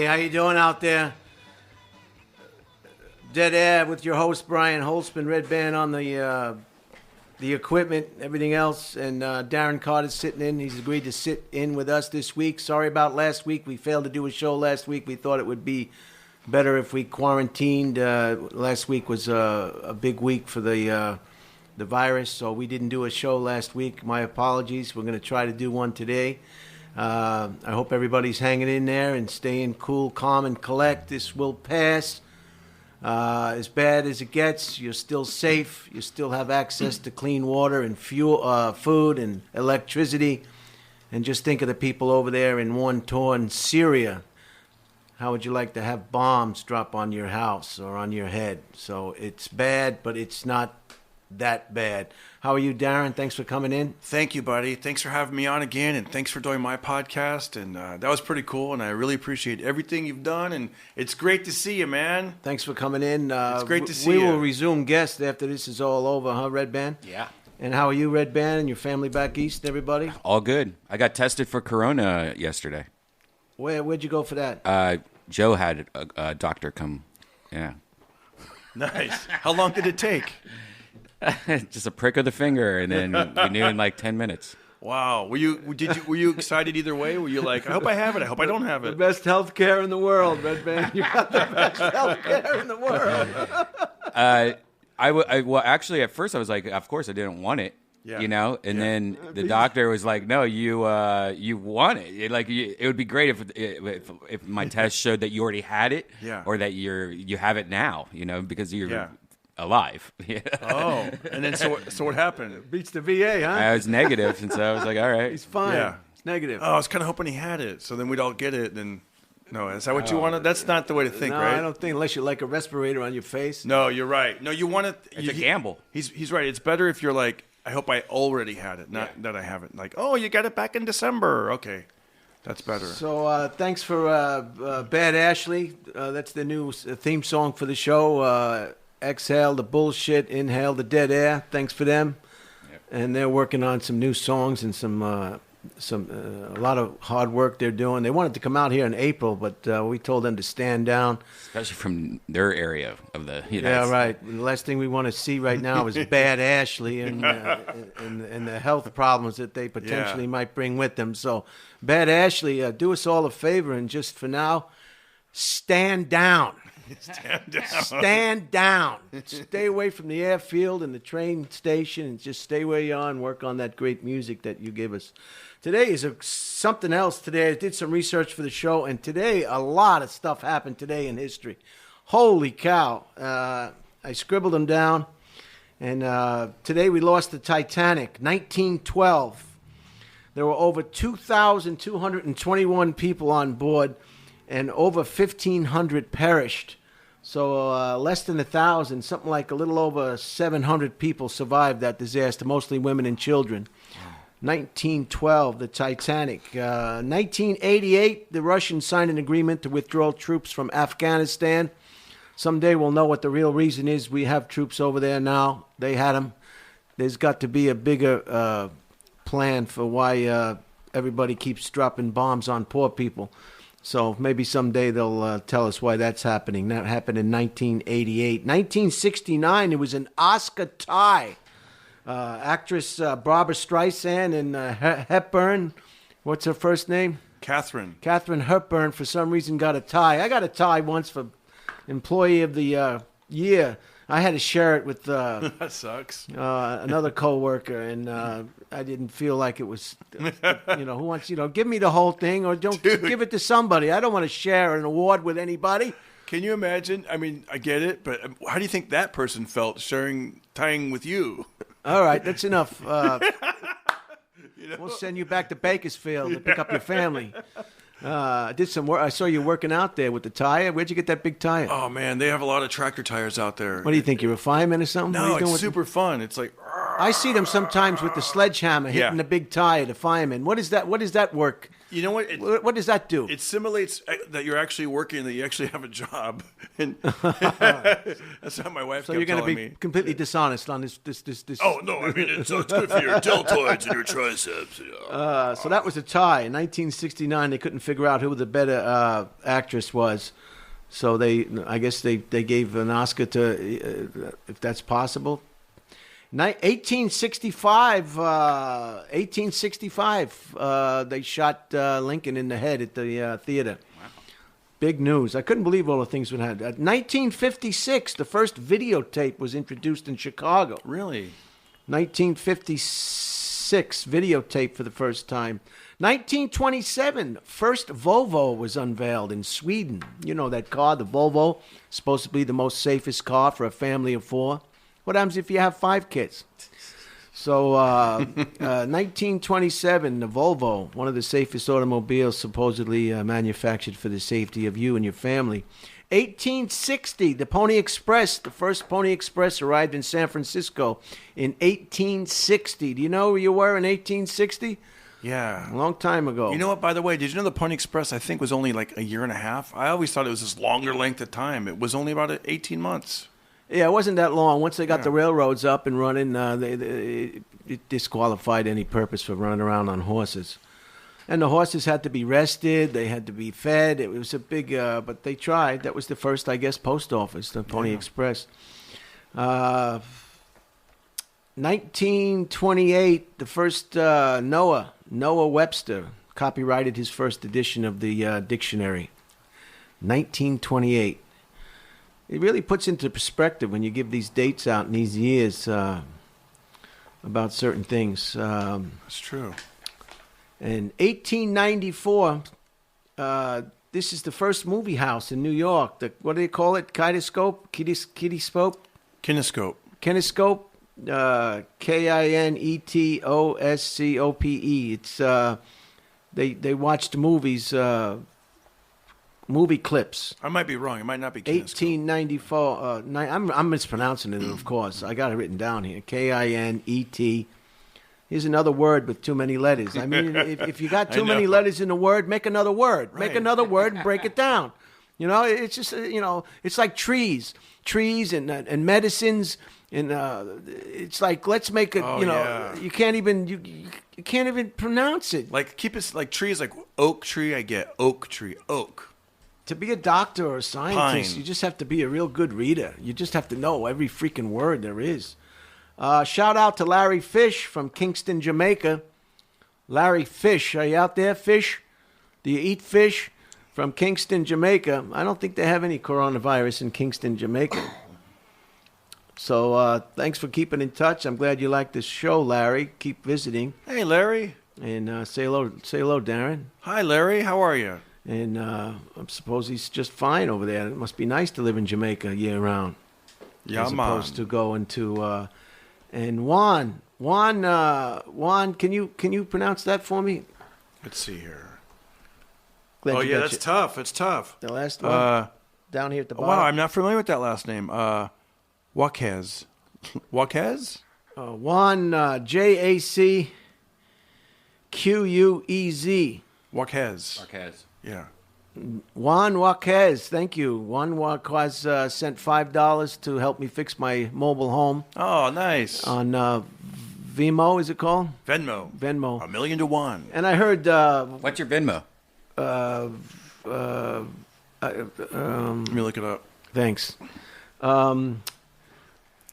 How you doing out there? Dead Air with your host Brian Holtzman, Redban on the equipment, everything else, and Darren Carter's sitting in. He's agreed to sit in with us this week. Sorry about last week. We failed to do a show last week. We thought it would be better if we quarantined. Last week was a big week for the virus, so we didn't do a show last week. My apologies. We're going to try to do one today. I hope everybody's hanging in there and staying cool, calm, and collect. This will pass. As bad as it gets, you're still safe. You still have access to clean water and fuel, food and electricity. And just think of the people over there in war-torn Syria. How would you like to have bombs drop on your house or on your head? So it's bad, but it's not that bad. How are you, Darren? Thanks for coming in. Thank you, buddy. Thanks for having me on again, and thanks for doing my podcast. And that was pretty cool, and I really appreciate everything you've done, and it's great to see you, man. Thanks for coming in. It's great to see you. We will resume guests after this is all over, huh, Redban? Yeah. And how are you, Redban, and your family back east, everybody? All good. I got tested for corona yesterday. Where'd you go for that? Joe had a doctor come. Yeah. Nice. How long did it take? Just a prick of the finger, and then we knew in like 10 minutes. Wow. Were you excited either way? Were you like, I hope I have it, I hope I don't have The it? best health care in the world, Redban. You got the best health care in the world. Well, actually, at first I was like, of course I didn't want it. Yeah. You know, and then the doctor was like, "No, you want it. It would be great if my test showed that you already had it, or that you have it now. You know, because you're alive." Oh, and then so what happened? It beats the VA, huh? I was negative, and so I was like, "All right, he's fine. Yeah. It's negative." Oh, I was kind of hoping he had it, so then we'd all get it. And no, is that what you wanted? That's not the way to think, no, right? I don't think unless you like a respirator on your face. No, you're right. No, you want it. It's a gamble. He's right. It's better if you're like, I hope I already had it, not that I haven't. Like, oh, you got it back in December. Okay, that's better. So thanks for Bad Ashley. That's the new theme song for the show. Exhale the bullshit, inhale the dead air. Thanks for them. Yep. And they're working on some new songs and a lot of hard work they're doing. They wanted to come out here in April, but we told them to stand down. Especially from their area of the United States. Right. The last thing we want to see right now is Bad Ashley and the health problems that they potentially might bring with them. So, Bad Ashley, do us all a favor and just for now, stand down. Stand down. Stand down. Stay away from the airfield and the train station and just stay where you are and work on that great music that you give us. Today is something else today. I did some research for the show, and today a lot of stuff happened today in history. Holy cow. I scribbled them down, and today we lost the Titanic, 1912. There were over 2,221 people on board, and over 1,500 perished. So less than 1,000, something like a little over 700 people survived that disaster, mostly women and children. 1912, the Titanic. 1988, the Russians signed an agreement to withdraw troops from Afghanistan. Someday we'll know what the real reason is. We have troops over there now. They had them. There's got to be a bigger plan for why everybody keeps dropping bombs on poor people. So maybe someday they'll tell us why that's happening. That happened in 1988. 1969, there was an Oscar tie. Actress Barbara Streisand and Hepburn. What's her first name? Catherine Hepburn, for some reason, got a tie. I got a tie once for Employee of the Year. I had to share it with that sucks. Another coworker, and I didn't feel like it was, who wants, give me the whole thing or don't give it to somebody. I don't want to share an award with anybody. Can you imagine? I mean, I get it, but how do you think that person felt tying with you? All right, that's enough. We'll send you back to Bakersfield to pick up your family. I did some work. I saw you working out there with the tire. Where'd you get that big tire? Oh, man, they have a lot of tractor tires out there. What do you think? You're a fireman or something? No, it's super fun. It's like... I see them sometimes with the sledgehammer hitting the big tire, the fireman. What is that? What does that work? You know what? What does that do? It simulates that you're actually working, that you actually have a job. And that's how my wife So kept you're going to telling be me. completely dishonest on this. Oh, no, I mean, it's good for your deltoids and your triceps. So that was a tie. In 1969, they couldn't figure out who the better actress was. So I guess they gave an Oscar to, if that's possible. 1865, they shot Lincoln in the head at the theater. Wow. Big news. I couldn't believe all the things we had. 1956, the first videotape was introduced in Chicago. Really? 1956, videotape for the first time. 1927, first Volvo was unveiled in Sweden. You know that car, the Volvo, supposed to be the most safest car for a family of 4. What happens if you have 5 kids? So, 1927, the Volvo, one of the safest automobiles supposedly manufactured for the safety of you and your family. 1860, the Pony Express, the first Pony Express arrived in San Francisco in 1860. Do you know where you were in 1860? Yeah. A long time ago. You know what, by the way, did you know the Pony Express, I think, was only like a year and a half? I always thought it was this longer length of time. It was only about 18 months. Yeah, it wasn't that long. Once they got the railroads up and running, it disqualified any purpose for running around on horses. And the horses had to be rested. They had to be fed. It was a big, but they tried. That was the first, I guess, post office, the Pony Express. 1928, the first Noah Webster copyrighted his first edition of the dictionary. 1928. It really puts into perspective when you give these dates out in these years about certain things. That's true. In 1894, this is the first movie house in New York. What do they call it? Kinescope? Kinescope? Kinescope. Kinescope. Kinetoscope. It's they watched movies. Movie clips. I might be wrong. It might not be Kinescope. 1894. I'm mispronouncing it, of course. I got it written down here. Kinet. Here's another word with too many letters. I mean, if you got too many letters in a word, make another word. Right. Make another word and break it down. You know, it's just, it's like trees and medicines. And it's like, let's make it, you can't even, you can't even pronounce it. Like, keep it like trees, like oak tree, I get oak tree, oak. To be a doctor or a scientist, Pine. You just have to be a real good reader. You just have to know every freaking word there is. Shout out to Larry Fish from Kingston, Jamaica. Larry Fish, are you out there, Fish? Do you eat fish? From Kingston, Jamaica. I don't think they have any coronavirus in Kingston, Jamaica. So thanks for keeping in touch. I'm glad you like this show, Larry. Keep visiting. Hey, Larry. And say hello, Darren. Hi, Larry. How are you? And I suppose he's just fine over there. It must be nice to live in Jamaica year round. Yeah, as opposed to going to and Juan, can you pronounce that for me? Let's see here. That's tough. It's tough. The last one down here at the bottom. Wow, I'm not familiar with that last name. Waquez. Waquez? Juan, Jacquez. Waquez. Yeah. Juan Waquez, thank you. Juan Waquez sent $5 to help me fix my mobile home. Oh, nice. On Venmo, is it called? Venmo. $1,000,000 to 1. And I heard... what's your Venmo? Let me look it up. Thanks.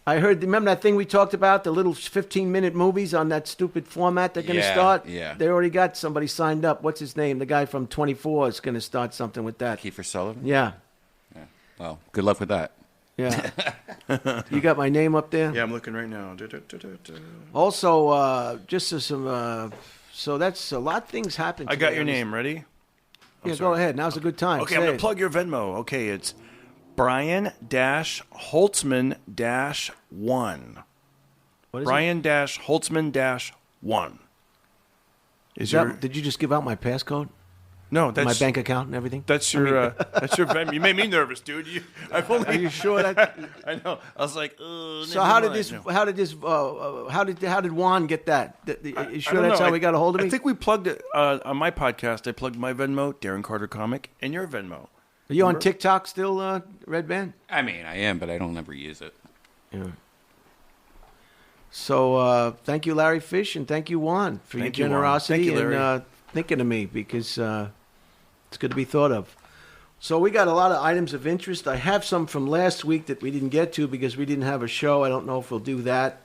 I heard, remember that thing we talked about, the little 15-minute movies on that stupid format they're going to start? Yeah. They already got somebody signed up. What's his name? The guy from 24 is going to start something with that. Kiefer Sullivan? Yeah. Well, good luck with that. Yeah. You got my name up there? Yeah, I'm looking right now. Also, just some, so that's a lot of things happen. I got your name. Ready? Yeah, go ahead. Now's a good time. Okay, I'm going to plug your Venmo. Okay, it's Brian-Holtzman-1. What is Brian-Holtzman-1. Did you just give out my passcode? No, that's my bank account and everything. That's your that's your Venmo. You made me nervous, dude. Are you sure that? I know. I was like, so how did Juan get that? You sure that's how we got a hold of me? I think we plugged it on my podcast. I plugged my Venmo, Darren Carter Comic, and your Venmo. Are you on TikTok still, Redban? I mean, I am, but I don't ever use it. Yeah. So thank you, Larry Fish, and thank you, Juan, for your generosity and thinking of me, because it's good to be thought of. So we got a lot of items of interest. I have some from last week that we didn't get to because we didn't have a show. I don't know if we'll do that.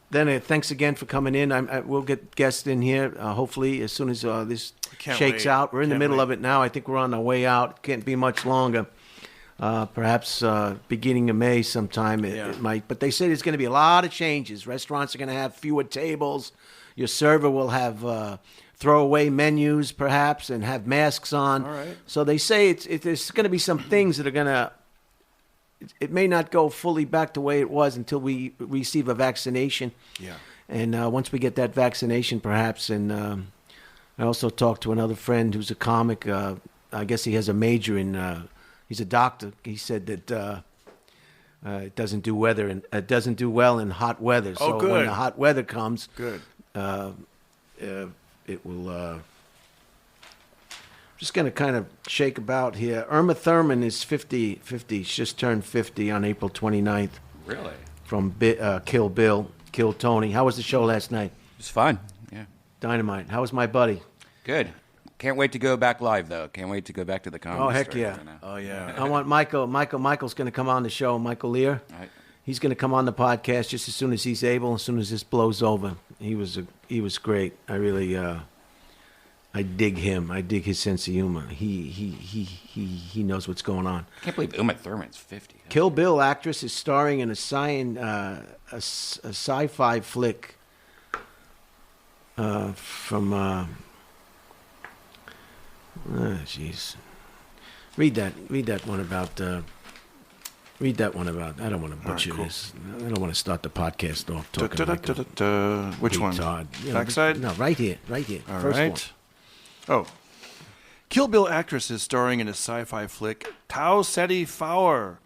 Then thanks again for coming in. We'll get guests in here, hopefully, as soon as this shakes out. We're in the middle of it now. I think we're on our way out. Can't be much longer. Perhaps beginning of May sometime it might. But they say there's going to be a lot of changes. Restaurants are going to have fewer tables. Your server will have throwaway menus, perhaps, and have masks on. All right. So they say there's going to be some things that are going to... It may not go fully back to the way it was until we receive a vaccination. Yeah. And once we get that vaccination, perhaps, and I also talked to another friend who's a comic. I guess he has a major in... he's a doctor. He said that it doesn't do well in hot weather. So good. When the hot weather comes, good. It will... just going to kind of shake about here. Irma Thurman is 50. She just turned 50 on April 29th. Really? From Kill Bill, Kill Tony. How was the show last night? It was fun. Yeah. Dynamite. How was my buddy? Good. Can't wait to go back live, though. Can't wait to go back to the comedy. Oh, heck store, yeah. Oh, yeah. I want Michael. Michael's going to come on the show. Michael Lear. Right. He's going to come on the podcast just as soon as he's able, as soon as this blows over. He was great. I really... I dig him. I dig his sense of humor. He knows what's going on. I can't believe Uma Thurman's 50. Kill Bill actress is starring in a sci-fi flick from. Jeez, read that one about. I don't want to butcher this. I don't want to start the podcast off talking Which one? Backside? No, right here. All First right. one. Oh. Kill Bill actress is starring in a sci-fi flick, Tao Seti Fowler,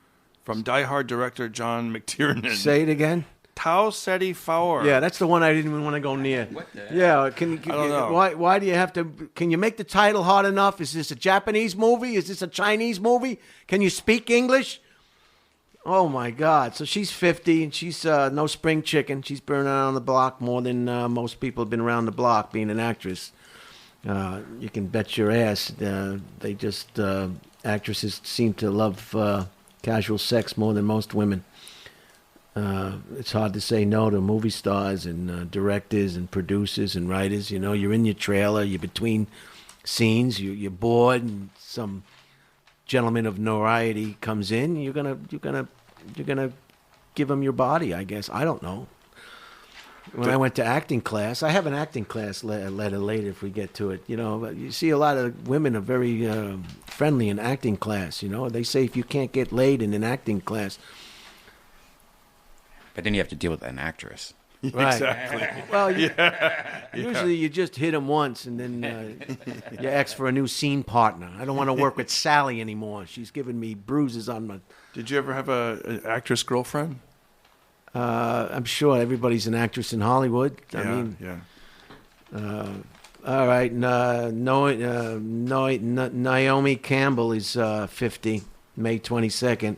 from Die Hard director John McTiernan. Say it again. Tao Seti Fowler. Yeah, that's the one I didn't even want to go near. What the heck? Yeah, I don't know. Why do you have to? Can you make the title hard enough? Is this a Japanese movie? Is this a Chinese movie? Can you speak English? Oh my God! So she's 50 and she's no spring chicken. She's been around the block more than most people have been around the block being an actress. You can bet your ass. They just actresses seem to love casual sex more than most women. It's hard to say no to movie stars and directors and producers and writers. You know, you're in your trailer, you're between scenes, you're bored, and some gentleman of notoriety comes in. You're gonna give him your body, I guess. I don't know. When I went to acting class, I have an acting class letter later if we get to it. You know, you see a lot of women are very friendly in acting class. You know, they say if you can't get laid in an acting class, but then you have to deal with an actress. Right. Exactly. Well, usually you just hit them once and then you ask for a new scene partner. I don't want to work with Sally anymore. She's giving me bruises on my... Did you ever have an actress girlfriend? I'm sure everybody's an actress in Hollywood. I mean, all right. Naomi Campbell is 50, May 22nd.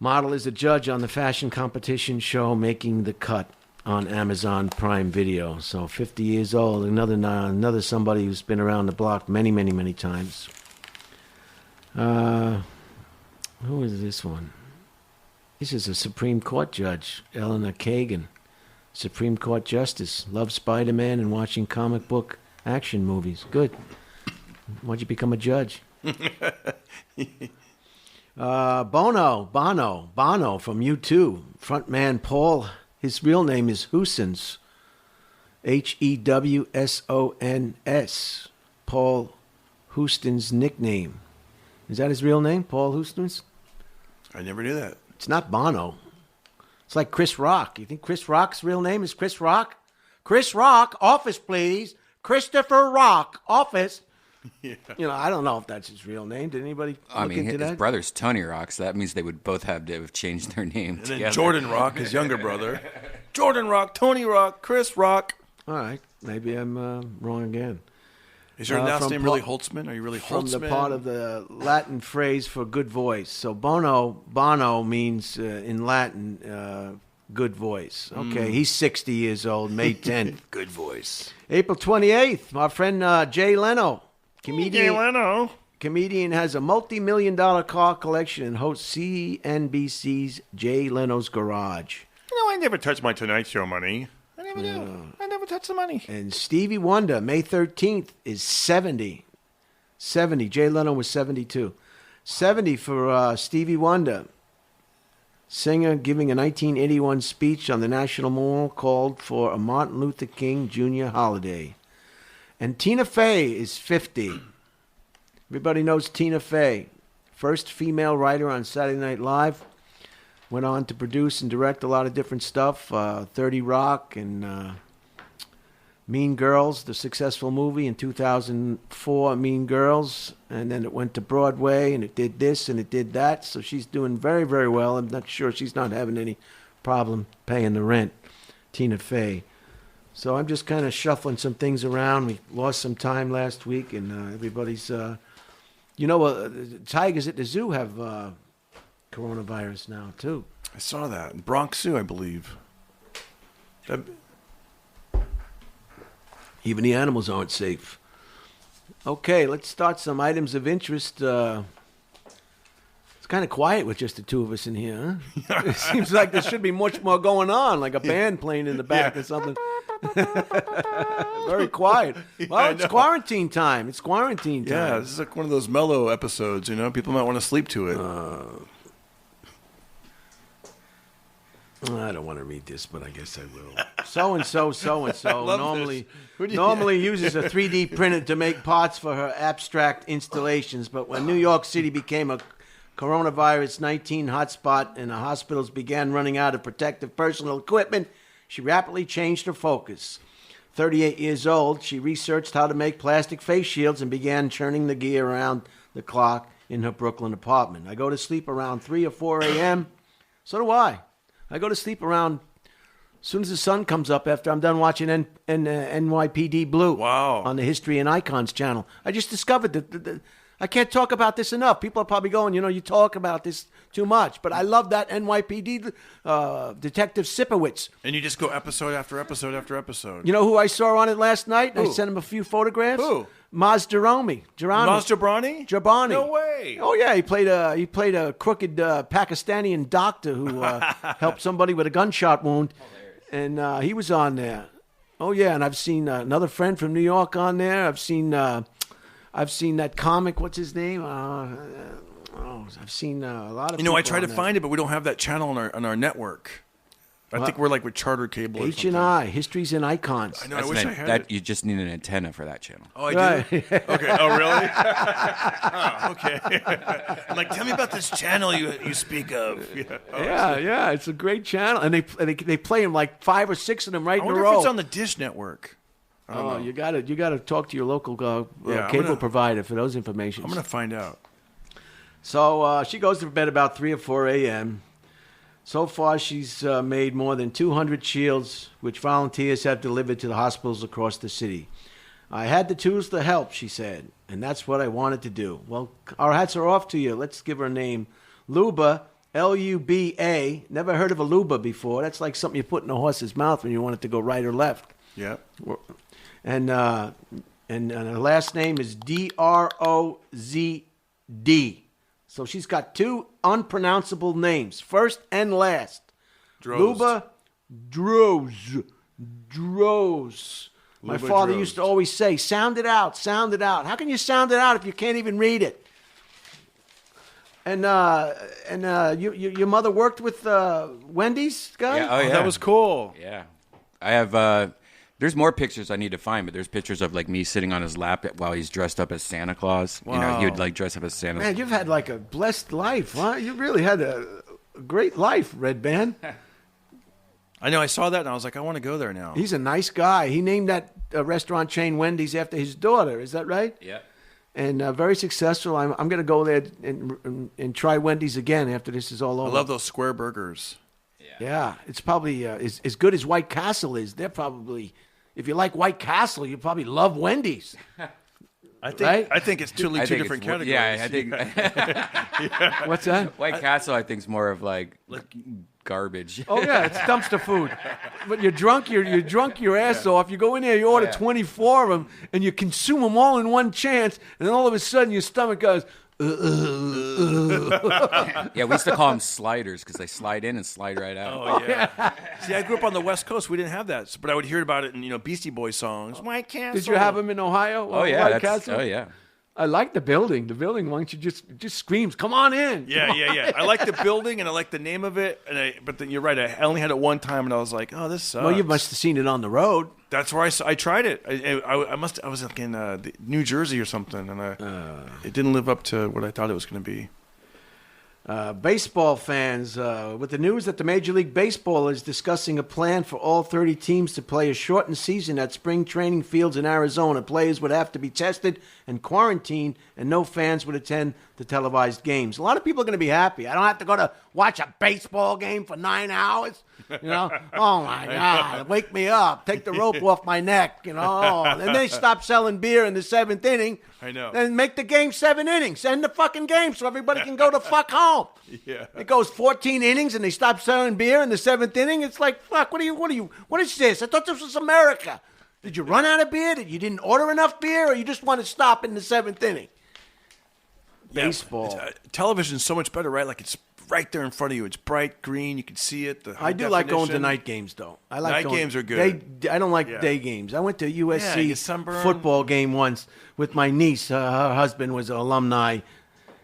Model is a judge on the fashion competition show Making the Cut on Amazon Prime Video. So 50 years old, another somebody who's been around the block many, many, many times. Who is this one? This is a Supreme Court judge, Eleanor Kagan, Supreme Court Justice. Loves Spider-Man and watching comic book action movies. Good. Why'd you become a judge? Bono from U2. Frontman Paul, his real name is Housens. Hewsons. Paul Houston's nickname. Is that his real name, Paul Houston's? I never knew that. It's not Bono. It's like Chris Rock. You think Chris Rock's real name is Chris Rock? Chris Rock, office please. Christopher Rock office. Yeah. I don't know if that's his real name. Did anybody look into his that? brother's Tony Rock, so that means they would both have to have changed their name and together. Then Jordan Rock, his younger brother. Jordan Rock, Tony Rock, Chris Rock. All right. Maybe I'm wrong again. Is your last name really Holtzman? Are you really Holtzman? From the part of the Latin phrase for good voice. So bono means in Latin good voice. Okay, he's 60 years old, May 10th. Good voice. April 28th, my friend Jay Leno. Jay Leno. Comedian has a multi-million-dollar car collection and hosts CNBC's Jay Leno's Garage. I never touch my Tonight Show money. I never do. I never touch the money. And Stevie Wonder, May 13th, is 70. 70. Jay Leno was 72. 70 for Stevie Wonder. Singer giving a 1981 speech on the National Mall called for a Martin Luther King Jr. holiday. And Tina Fey is 50. Everybody knows Tina Fey. First female writer on Saturday Night Live. Went on to produce and direct a lot of different stuff. 30 Rock and Mean Girls, the successful movie in 2004, Mean Girls. And then it went to Broadway and it did this and it did that. So she's doing very, very well. I'm not sure she's not having any problem paying the rent. Tina Fey. So I'm just kind of shuffling some things around. We lost some time last week, and everybody's, tigers at the zoo have coronavirus now, too. I saw that. In Bronx Zoo, I believe. Even the animals aren't safe. Okay, let's start some items of interest. It's kind of quiet with just the two of us in here, huh? It seems like there should be much more going on, like a band playing in the back or something. Very quiet. Well, it's quarantine time. It's quarantine time. Yeah, this is like one of those mellow episodes, People might want to sleep to it. I don't want to read this, but I guess I will. So-and-so normally uses a 3D printer to make parts for her abstract installations, but when New York City became a coronavirus 19 hotspot and the hospitals began running out of protective personal equipment, she rapidly changed her focus. 38 years old, she researched how to make plastic face shields and began churning the gear around the clock in her Brooklyn apartment. I go to sleep around 3 or 4 a.m. So do I. I go to sleep around as soon as the sun comes up after I'm done watching NYPD Blue. Wow. On the History and Icons channel. I just discovered that I can't talk about this enough. People are probably going, you talk about this too much. But I love that NYPD Detective Sipowicz. And you just go episode after episode after episode. You know who I saw on it last night? Who? I sent him a few photographs. Who? Maz Jobrani. Maz Jobrani? Jobrani. No way. Oh yeah, he played a crooked Pakistani doctor who helped somebody with a gunshot wound, and he was on there. Oh yeah, and I've seen another friend from New York on there. I've seen that comic. What's his name? I've seen a lot of. I tried to find it, but we don't have that channel on our network. I think we're like with Charter Cable. H&I, Histories and Icons. I know. I wish I had it. You just need an antenna for that channel. Oh, I do. Okay. Oh, really? Oh, okay. I'm like, tell me about this channel you speak of. Yeah. It's a great channel, and they play them like 5 or 6 of them right in a row. I wonder if it's on the Dish Network. You gotta talk to your local cable provider for those information. I'm gonna find out. So she goes to bed about 3 or 4 a.m. So far, she's made more than 200 shields, which volunteers have delivered to the hospitals across the city. I had the tools to help, she said, and that's what I wanted to do. Well, our hats are off to you. Let's give her a name. Luba, L-U-B-A. Never heard of a Luba before. That's like something you put in a horse's mouth when you want it to go right or left. Yeah. And her last name is D-R-O-Z-D. So she's got 2 unpronounceable names, first and last. Luba Droz. My father used to always say, sound it out, sound it out. How can you sound it out if you can't even read it? And your mother worked with Wendy's guy? Yeah, oh, yeah. That was cool. Yeah. I have... There's more pictures I need to find, but there's pictures of like me sitting on his lap while he's dressed up as Santa Claus. Wow. He would like dress up as Santa. Man, you've had like a blessed life, huh? You really had a great life, Redban. I know. I saw that and I was like, I want to go there now. He's a nice guy. He named that restaurant chain Wendy's after his daughter. Is that right? Yeah. And very successful. I'm going to go there and try Wendy's again after this is all over. I love those square burgers. Yeah, it's probably as good as White Castle is. They're probably, if you like White Castle, you probably love Wendy's. I think right? I think it's two different categories. Yeah, I think. What's that? White Castle, I think, is more of like garbage. Oh yeah, it's dumpster food. But you're drunk. You're drunk your ass off. You go in there, you order 24 of them, and you consume them all in one chance, and then all of a sudden your stomach goes. Yeah, we used to call them sliders because they slide in and slide right out. Oh yeah. See, I grew up on the West Coast. We didn't have that, but I would hear about it in Beastie Boys songs. White Castle. Did you have them in Ohio? Oh yeah, White Castle? Oh yeah. I like the building. The building, why don't you just screams, "Come on in!" Yeah. I like the building and I like the name of it. But then you're right. I only had it one time, and I was like, "Oh, this sucks." Well, you must have seen it on the road. That's where I tried it. I was like in New Jersey or something, and it didn't live up to what I thought it was going to be. Baseball fans, with the news that the Major League Baseball is discussing a plan for all 30 teams to play a shortened season at spring training fields in Arizona, players would have to be tested and quarantined, and no fans would attend the televised games. A lot of people are going to be happy. I don't have to go to watch a baseball game for 9 hours. Oh my God, wake me up, take the rope off my neck, and they stop selling beer in the 7th inning. I know. And make the game 7 innings. End the fucking game so everybody can go to fuck home. Yeah. It goes 14 innings and they stop selling beer in the 7th inning. It's like, fuck, what is this? I thought this was America. Did you run out of beer? You didn't order enough beer, or you just want to stop in the 7th inning? Baseball. Television's so much better, right? Like it's right there in front of you. It's bright green. You can see it. I do like going to night games, though. Night games are good. I don't like day games. I went to a USC sunburn. football game once with my niece. Her husband was an alumni.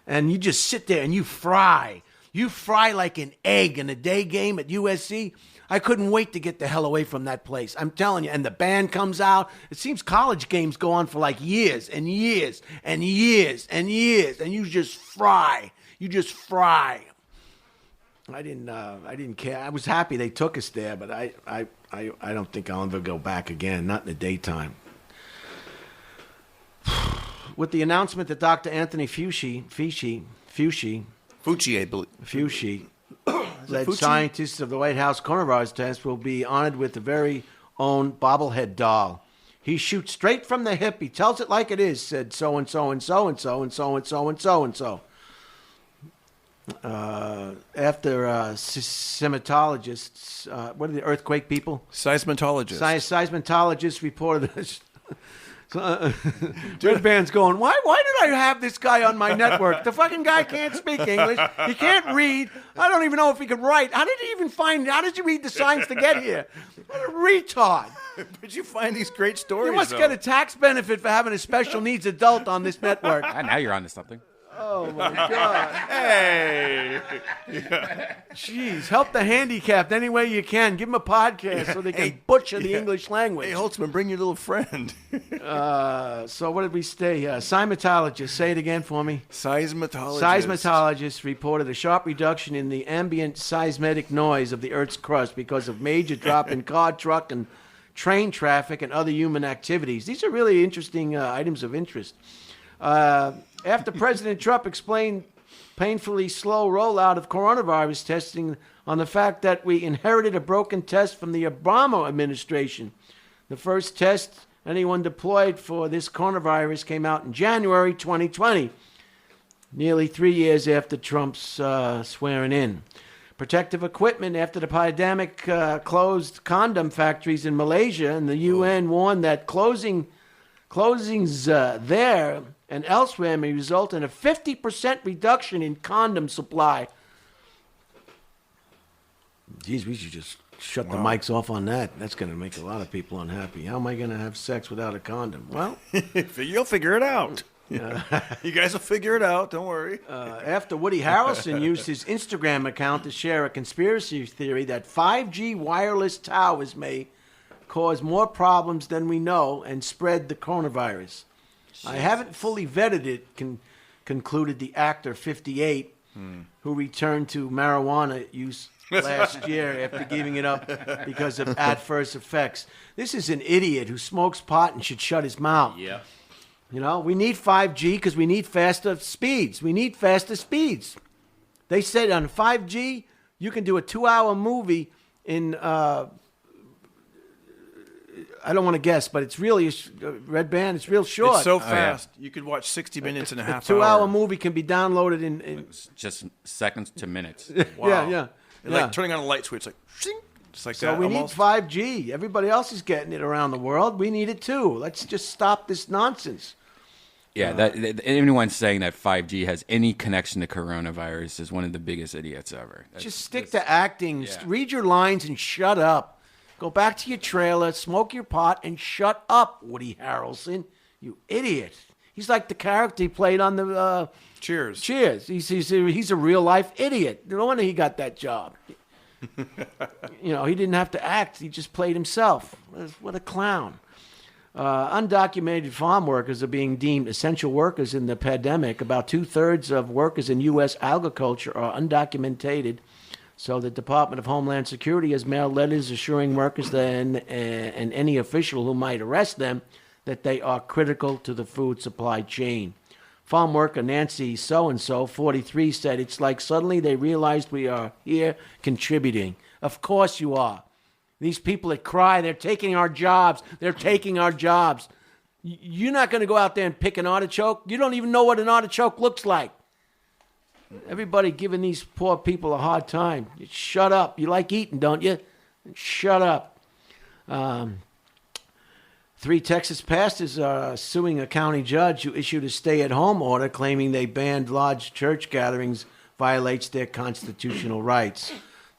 And you just sit there and you fry. You fry like an egg in a day game at USC. I couldn't wait to get the hell away from that place. I'm telling you. And the band comes out. It seems college games go on for like years and years and years and years. And you just fry. You just fry. I didn't care. I was happy they took us there, but I don't think I'll ever go back again. Not in the daytime. With the announcement that Dr. Anthony Fauci, I believe. led scientists of the White House coronavirus test, will be honored with the very own bobblehead doll. He shoots straight from the hip. He tells it like it is. Said so and so and so and so and so and so and so and so. After seismologists, what are the earthquake people? Seismologists. Seismologists reported this. Redban's going, why did I have this guy on my network? The fucking guy can't speak English. He can't read. I don't even know if he could write. How did you read the signs to get here? What a retard. But you find these great stories. You must get a tax benefit for having a special needs adult on this network. Now you're onto something. Oh, my God. Hey. Jeez, help the handicapped any way you can. Give them a podcast so they can butcher the English language. Hey, Holtzman, bring your little friend. So what did we say? Seismologists, say it again for me. Seismologists reported a sharp reduction in the ambient seismic noise of the Earth's crust because of major drop in car, truck, and train traffic and other human activities. These are really interesting items of interest. After President Trump explained painfully slow rollout of coronavirus testing on the fact that we inherited a broken test from the Obama administration. The first test anyone deployed for this coronavirus came out in January 2020, nearly 3 years after Trump's swearing in. Protective equipment after the pandemic closed condom factories in Malaysia, and the UN warned that closings there and elsewhere may result in a 50% reduction in condom supply. Geez, we should just shut the mics off on that. That's going to make a lot of people unhappy. How am I going to have sex without a condom? Well, you'll figure it out. You guys will figure it out. Don't worry. After Woody Harrelson used his Instagram account to share a conspiracy theory that 5G wireless towers may cause more problems than we know and spread the coronavirus. Jesus. I haven't fully vetted it, concluded the actor 58, who returned to marijuana use last year after giving it up because of adverse effects. This is an idiot who smokes pot and should shut his mouth. Yeah. You know, we need 5G because we need faster speeds. They said on 5G, you can do a 2-hour movie in, I don't want to guess, but it's really, Redban, it's real short. It's so fast. You could watch 60 minutes in a half hour. A 2-hour movie can be downloaded in just seconds to minutes. Wow. Yeah. Like turning on a light switch, like, shing, just like So that. we almost. need 5G. Everybody else is getting it around the world. We need it too. Let's just stop this nonsense. Yeah, anyone saying that 5G has any connection to coronavirus is one of the biggest idiots ever. Just stick to acting. Yeah. Read your lines and shut up. Go back to your trailer, smoke your pot, and shut up, Woody Harrelson. You idiot. He's like the character he played on the... Cheers. He's a real-life idiot. No wonder he got that job. He didn't have to act. He just played himself. What a clown. Undocumented farm workers are being deemed essential workers in the pandemic. About 2/3 of workers in U.S. agriculture are undocumented. So the Department of Homeland Security has mailed letters assuring workers and any official who might arrest them that they are critical to the food supply chain. Farm worker Nancy So-and-so, 43, said, "It's like suddenly they realized we are here contributing." Of course you are. These people that cry, they're taking our jobs. You're not going to go out there and pick an artichoke. You don't even know what an artichoke looks like. Everybody giving these poor people a hard time. Shut up. You like eating, don't you? Shut up. 3 Texas pastors are suing a county judge who issued a stay-at-home order claiming they banned large church gatherings violates their constitutional rights.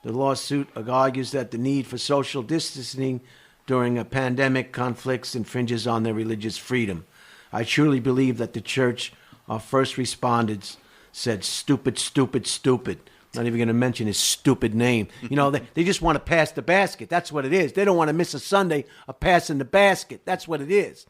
The lawsuit argues that the need for social distancing during a pandemic conflicts infringes on their religious freedom. I truly believe that the church, our first responders, said stupid. Not even going to mention his stupid name. They just want to pass the basket. That's what it is. They don't want to miss a Sunday of passing the basket. That's what it is.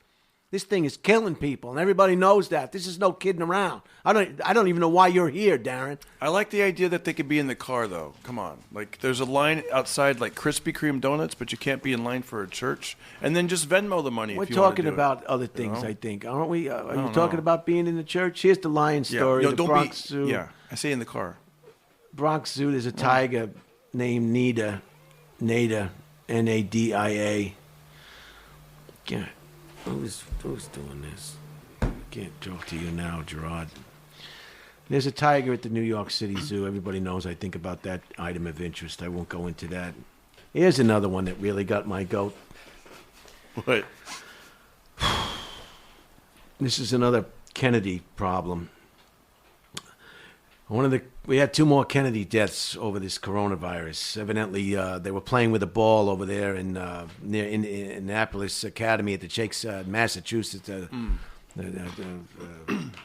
This thing is killing people, and everybody knows that. This is no kidding around. I don't even know why you're here, Darren. I like the idea that they could be in the car, though. Come on. Like, there's a line outside, like Krispy Kreme donuts, but you can't be in line for a church. And then just Venmo the money if you want to do it. We're talking about other things, I think. Aren't we? Are you talking about being in the church? Here's the lion story, the Bronx Zoo. Yeah, I say in the car. Bronx Zoo, there's a tiger named Nada, Nadia. God, who's doing this? I can't talk to you now, Gerard. There's a tiger at the New York City Zoo. Everybody knows I think about that item of interest. I won't go into that. Here's another one that really got my goat. What? This is another Kennedy problem. We had 2 more Kennedy deaths over this coronavirus. Evidently, they were playing with a ball over there near Annapolis Academy at the Jakes, Massachusetts,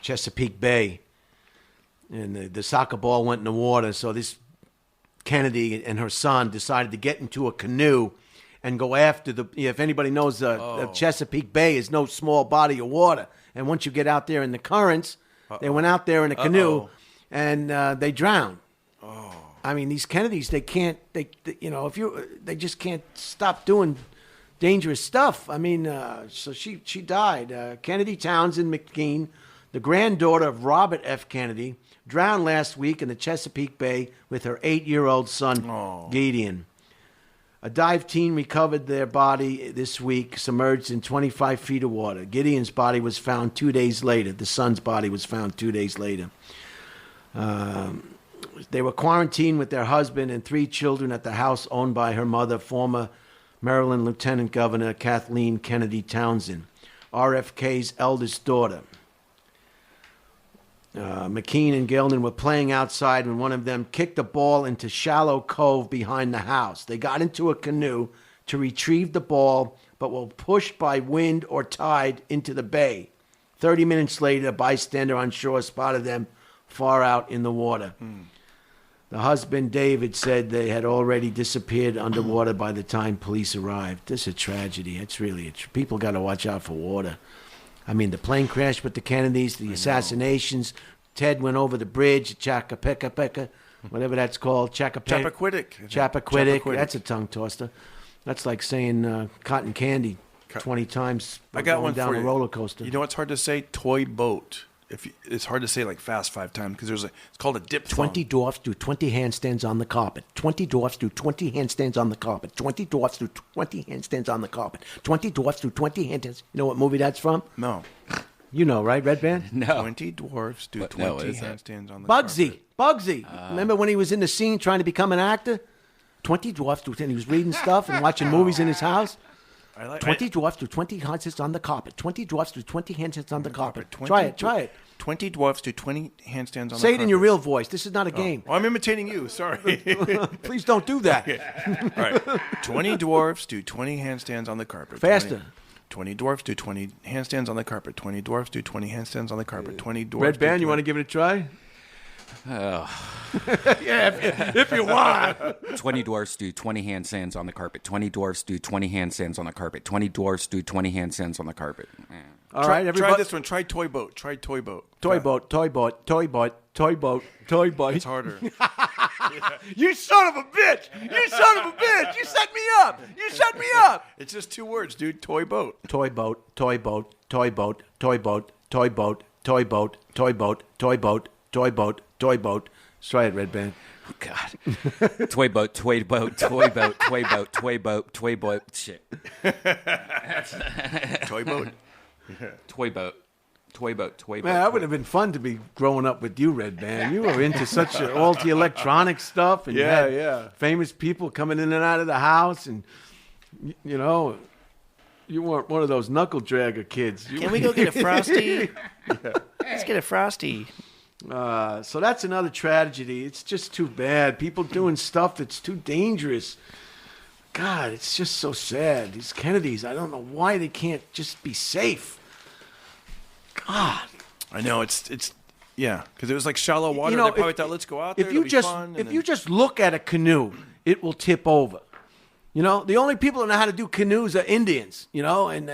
Chesapeake Bay, and the soccer ball went in the water. So this Kennedy and her son decided to get into a canoe and go after if anybody knows, the Chesapeake Bay is no small body of water, and once you get out there in the currents, they went out there in a canoe. And they drown. Oh, I mean, these Kennedys, they just can't stop doing dangerous stuff. I mean, so she died. Kennedy Townsend McKean, the granddaughter of Robert F. Kennedy, drowned last week in the Chesapeake Bay with her 8-year-old son, Gideon. A dive team recovered their body this week, submerged in 25 feet of water. Gideon's body was found 2 days later. The son's body was found 2 days later. They were quarantined with their husband and 3 children at the house owned by her mother, former Maryland Lieutenant Governor Kathleen Kennedy Townsend, RFK's eldest daughter. McKean and Gilden were playing outside when one of them kicked a ball into shallow cove behind the house. They got into a canoe to retrieve the ball, but were pushed by wind or tide into the bay. 30 minutes later, a bystander on shore spotted them far out in the water. The husband, David, said they had already disappeared underwater by the time police arrived. This is a tragedy. It's really people got to watch out for water. I mean, the plane crash with the Kennedys, the assassinations. Ted went over the bridge, Chacapecapeka. whatever that's called, Chappaquiddick. That's a tongue twister. That's like saying cotton candy 20 times. I got one down for a you. roller coaster. You know what's hard to say? Toy boat. It's hard to say like fast 5 times because it's called a diphthong. 20 dwarfs do 20 handstands on the carpet. 20 dwarfs do 20 handstands on the carpet. 20 dwarfs do 20 handstands on the carpet. 20 dwarfs do 20 handstands. You know what movie that's from? No. You know, right, Redban? No. 20 dwarfs do 20 handstands on the Bugsy. carpet. Bugsy. Remember when he was in the scene trying to become an actor? 20 dwarfs do 10. He was reading stuff and watching movies in his house. 20 dwarfs do 20 handstands on the carpet. 20 dwarfs do 20 handstands on the carpet. Try it. 20 dwarfs do 20 handstands on the carpet. Say it in your real voice. This is not a game. Well, I'm imitating you. Sorry. Please don't do that. Okay. All right. 20 dwarfs do 20 handstands on the carpet. Faster. 20 dwarfs do 20 handstands on the carpet. 20 dwarfs do 20 handstands on the carpet. 20 dwarfs. Redban, you want to give it a try? Oh. Yeah, if you want. 20 dwarfs do 20 handstands on the carpet. 20 dwarfs do 20 handstands on the carpet. 20 dwarfs do 20 handstands on the carpet. All right, everybody. Try this one. Try toy boat. Try toy boat. Toy boat. It's harder. You son of a bitch! You set me up! It's just 2 words, dude. Toy boat. Toy boat. Let's try it, Redban. Oh, God. Toy boat. Shit. Toy boat. Toy boat. Man, that would have been fun to be growing up with you, Redban. You were into such all the electronic stuff, and you had famous people coming in and out of the house, and you know, you weren't one of those knuckle dragger kids. Can we go get a Frosty? Let's get a Frosty. So that's another tragedy. It's just too bad. People doing stuff that's too dangerous. God, it's just so sad. These Kennedys, I don't know why they can't just be safe. God. I know, it's because it was like shallow water. You know, they probably thought, let's go out there. It'll be fun. If you just look at a canoe, it will tip over. You know, the only people that know how to do canoes are Indians, you know, and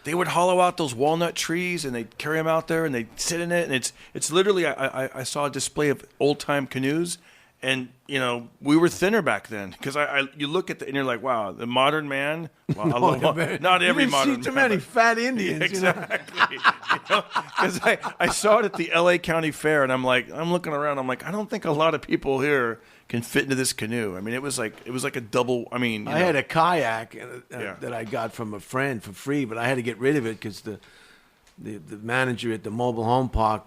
they would hollow out those walnut trees and they'd carry them out there and they'd sit in it. And it's literally, I saw a display of old time canoes, and, you know, we were thinner back then because you look at and you're like, wow, the modern man, not every modern man. You see too many fat Indians. Exactly. Because I saw it at the LA County Fair, and I'm looking around, I'm like, I don't think a lot of people here can fit into this canoe. I mean, it was like a double. I mean, I had a kayak that I got from a friend for free, but I had to get rid of it because the manager at the mobile home park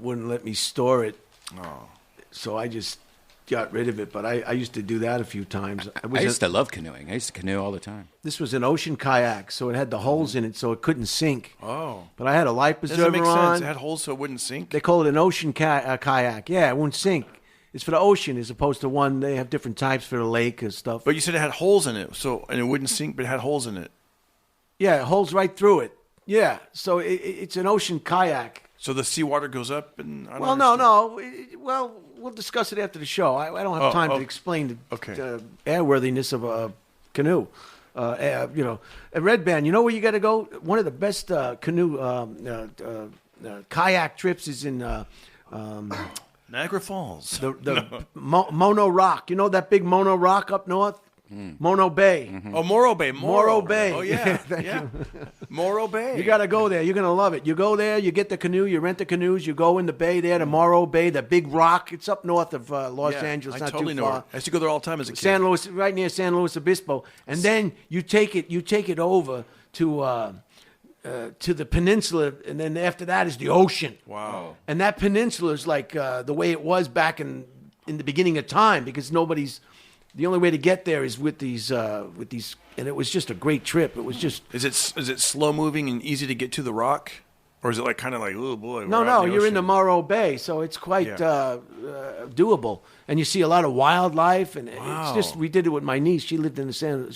wouldn't let me store it. Oh. So I just got rid of it. But I used to do that a few times. I used to love canoeing. I used to canoe all the time. This was an ocean kayak, so it had the holes in it, so it couldn't sink. Oh. But I had a life preserver on. Doesn't make sense. It had holes so it wouldn't sink? They call it an ocean kayak. Yeah, it wouldn't sink. It's for the ocean as opposed to one. They have different types for the lake and stuff. But you said it had holes in it, and it wouldn't sink, but it had holes in it. Yeah, holes right through it. Yeah, so it's an ocean kayak. So the seawater goes up, and no. Well, we'll discuss it after the show. I don't have time to explain the airworthiness of a canoe. You know, a Redban. You know where you got to go? One of the best canoe kayak trips is in Niagara Falls. Mono Rock. You know that big Mono Rock up north? Mono Bay. Mm-hmm. Oh, Morro Bay. Morro Bay. Oh, yeah. Morro Bay. You got to go there. You're going to love it. You go there, you get the canoe, you rent the canoes, you go in the bay there to Morro Bay, the big rock. It's up north of Los Angeles, not totally too far. I used to go there all the time as a kid. San Luis, right near San Luis Obispo. And then you take it over to the peninsula, and then after that is the ocean. Wow. And that peninsula is like the way it was back in the beginning of time, because the only way to get there is with these, and it was just a great trip. It was just. Is it slow moving and easy to get to the rock, or is it like kind of like, oh boy? No, you're in the Morro Bay, so it's quite doable, and you see a lot of wildlife, and it's just. We did it with my niece. She lives in San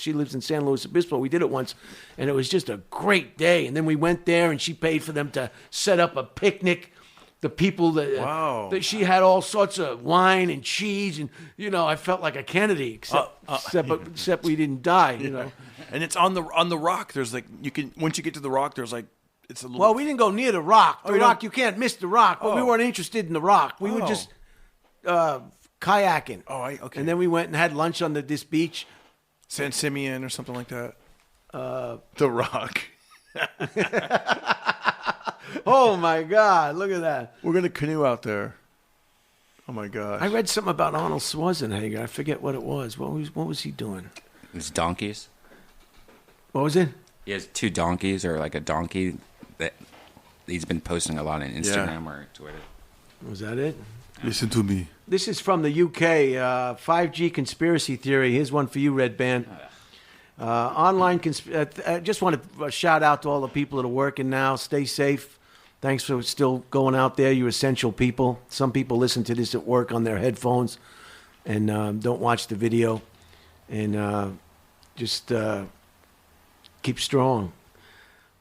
Luis Obispo. We did it once, and it was just a great day. And then we went there, and she paid for them to set up a picnic. The people that she had all sorts of wine and cheese, and I felt like a Kennedy, except we didnn't die, And it's on the rock. There's like once you get to the rock, there's like it's a little. Well, we didn't go near the rock. The rock, you can't miss the rock. But we weren't interested in the rock. We were just kayaking. Oh, okay. And then we went and had lunch on this beach. San Simeon or something like that. The Rock. Oh my God! Look at that. We're gonna canoe out there. Oh my gosh. I read something about Arnold Schwarzenegger. I forget what it was. What was he doing? It's donkeys. What was it? He has 2 donkeys, or like a donkey that he's been posting a lot on Instagram or Twitter. Was that it? Listen to me. This is from the UK. 5G conspiracy theory. Here's one for you, Redban. Online I just want to shout out to all the people that are working now. Stay safe. Thanks for still going out there. You're essential people. Some people listen to this at work on their headphones and don't watch the video. And just keep strong.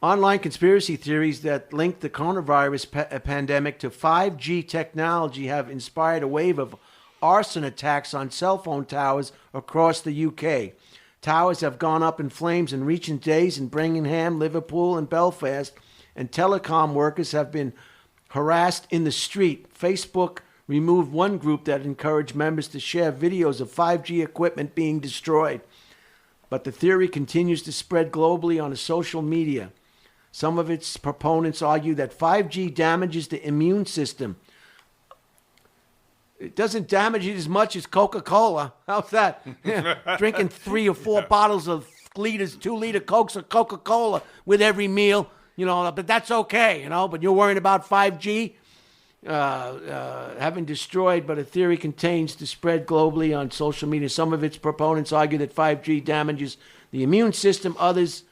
Online conspiracy theories that link the coronavirus pandemic to 5G technology have inspired a wave of arson attacks on cell phone towers across the UK. Towers have gone up in flames in recent days in Birmingham, Liverpool, and Belfast, and telecom workers have been harassed in the street. Facebook removed one group that encouraged members to share videos of 5G equipment being destroyed. But the theory continues to spread globally on social media. Some of its proponents argue that 5G damages the immune system. It doesn't damage it as much as Coca-Cola. How's that? Drinking 3 or 4 bottles of 2-liter Cokes or Coca-Cola with every meal. But that's okay, But you're worrying about 5G having destroyed, but a theory continues to spread globally on social media. Some of its proponents argue that 5G damages the immune system. Others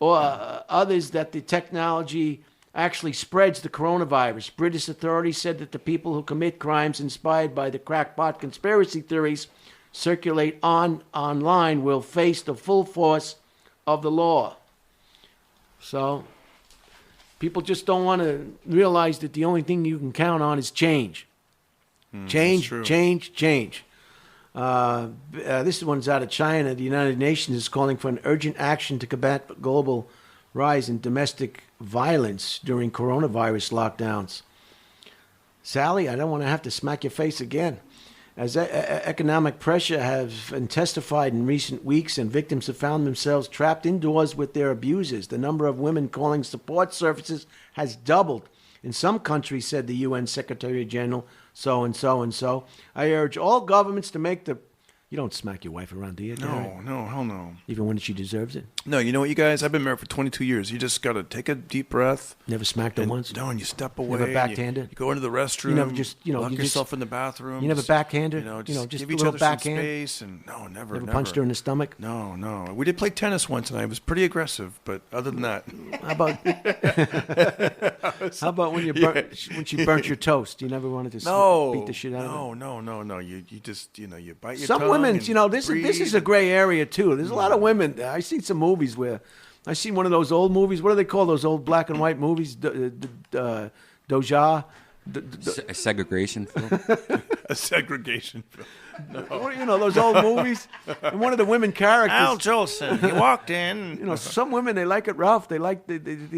that the technology actually spreads the coronavirus. British authorities said that the people who commit crimes inspired by the crackpot conspiracy theories circulate online will face the full force of the law. So people just don't want to realize that the only thing you can count on is change. Change. This one's out of China. The United Nations is calling for an urgent action to combat global rise in domestic violence during coronavirus lockdowns. Sally, I don't want to have to smack your face again. As economic pressure has intensified in recent weeks and victims have found themselves trapped indoors with their abusers, the number of women calling support services has doubled. In some countries, said the UN Secretary General, so and so and so. I urge all governments to make the... You don't smack your wife around, do you? Darren? No, hell no. Even when she deserves it? No, you know what, you guys? I've been married for 22 years. You just got to take a deep breath. Never smacked her once? No, and you step away. Never backhanded? You go into the restroom. You never just, lock yourself in the bathroom. You never backhanded? Just just give a each little other some backhand? space. And no, never. Never punched her in the stomach? No. We did play tennis once, and I was pretty aggressive, but other than that. How about when she burnt your toast? You never wanted to beat the shit out of her? No. You just, you bite your Some tongue. women, this is a gray area, too. There's a lot of women. I've seen some movies where I seen one of those old movies. What do they call those old black and white movies? Doja. A segregation film. A segregation film. No. Those old movies. And one of the women characters, Al Jolson, he walked in. Some women, they like it rough. They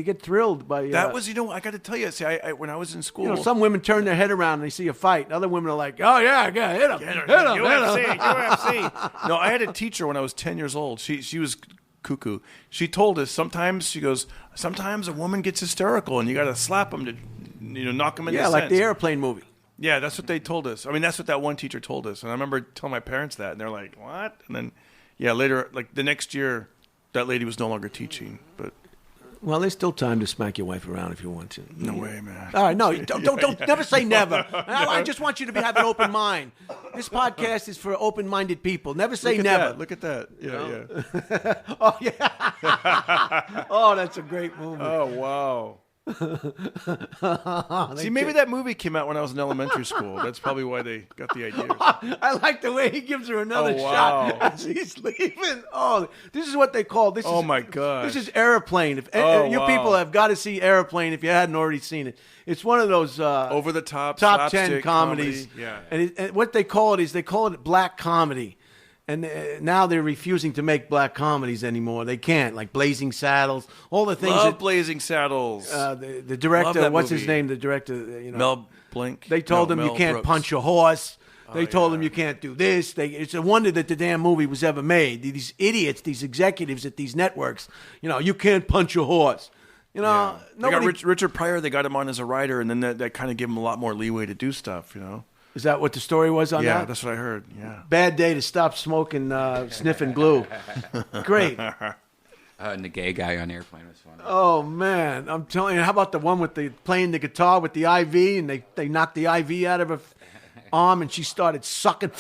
get thrilled by that was. I got to tell you. See, I when I was in school, some women turn their head around and they see a fight. Other women are like, oh yeah, hit him, UFC. No, I had a teacher when I was 10 years old. She was cuckoo. She told us sometimes a woman gets hysterical and you got to slap them to knock them into sense. Yeah, like the airplane movie. Yeah, that's what they told us. I mean, that's what that one teacher told us. And I remember telling my parents that, and they're like, what? And then, later, like the next year, that lady was no longer teaching. But well, there's still time to smack your wife around if you want to. No way, man. All right, no, don't never say never. I just want you to have an open mind. This podcast is for open-minded people. Never say never. Look at that. Yeah. Oh, yeah. Oh, that's a great movie. Oh, wow. See, maybe that movie came out when I was in elementary school. That's probably why they got the idea. I like the way he gives her another shot as he's leaving. Oh, this is what they call this. Oh my God! This is Airplane. People have got to see Airplane if you hadn't already seen it. It's one of those over the top 10 comedies. Yeah. And what they call it is black comedy. And now they're refusing to make black comedies anymore. They can't, like Blazing Saddles, all the things. Love Blazing Saddles. The director, what's his name? The director, Mel Blanc. They told him you can't punch a horse. They told him you can't do this. It's a wonder that the damn movie was ever made. These idiots, these executives at these networks, you can't punch a horse. Nobody. They got Richard Pryor. They got him on as a writer, and then that kind of gave him a lot more leeway to do stuff. Is that what the story was on that? Yeah, that's what I heard. Yeah. Bad day to stop smoking, sniffing glue. Great. And the gay guy on the airplane was funny. Oh man, I'm telling you. How about the one with playing the guitar with the IV, and they knocked the IV out of her arm, and she started sucking.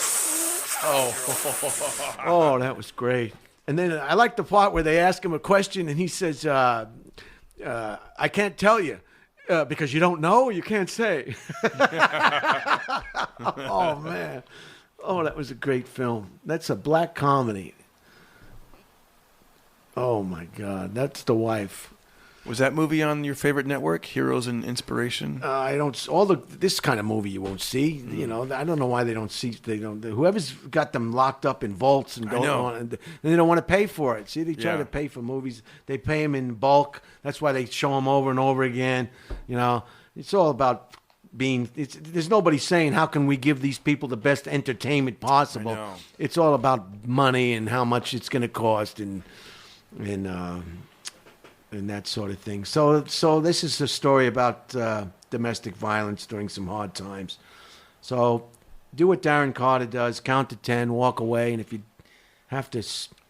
Oh, that was great. And then I like the part where they ask him a question, and he says, "I can't tell you." Because you don't know, you can't say. Oh, man. Oh, that was a great film. That's a black comedy. Oh, my God. That's the wife. Was that movie on your favorite network, Heroes and Inspiration? This kind of movie you won't see. I don't know why they don't see. Whoever's got them locked up in vaults and going on, and they don't want to pay for it. See, they try to pay for movies. They pay them in bulk. That's why they show them over and over again. It's all about there's nobody saying how can we give these people the best entertainment possible. It's all about money and how much it's going to cost and that sort of thing. So this is a story about domestic violence during some hard times. So do what Darren Carter does: count to 10, walk away, and if you have to.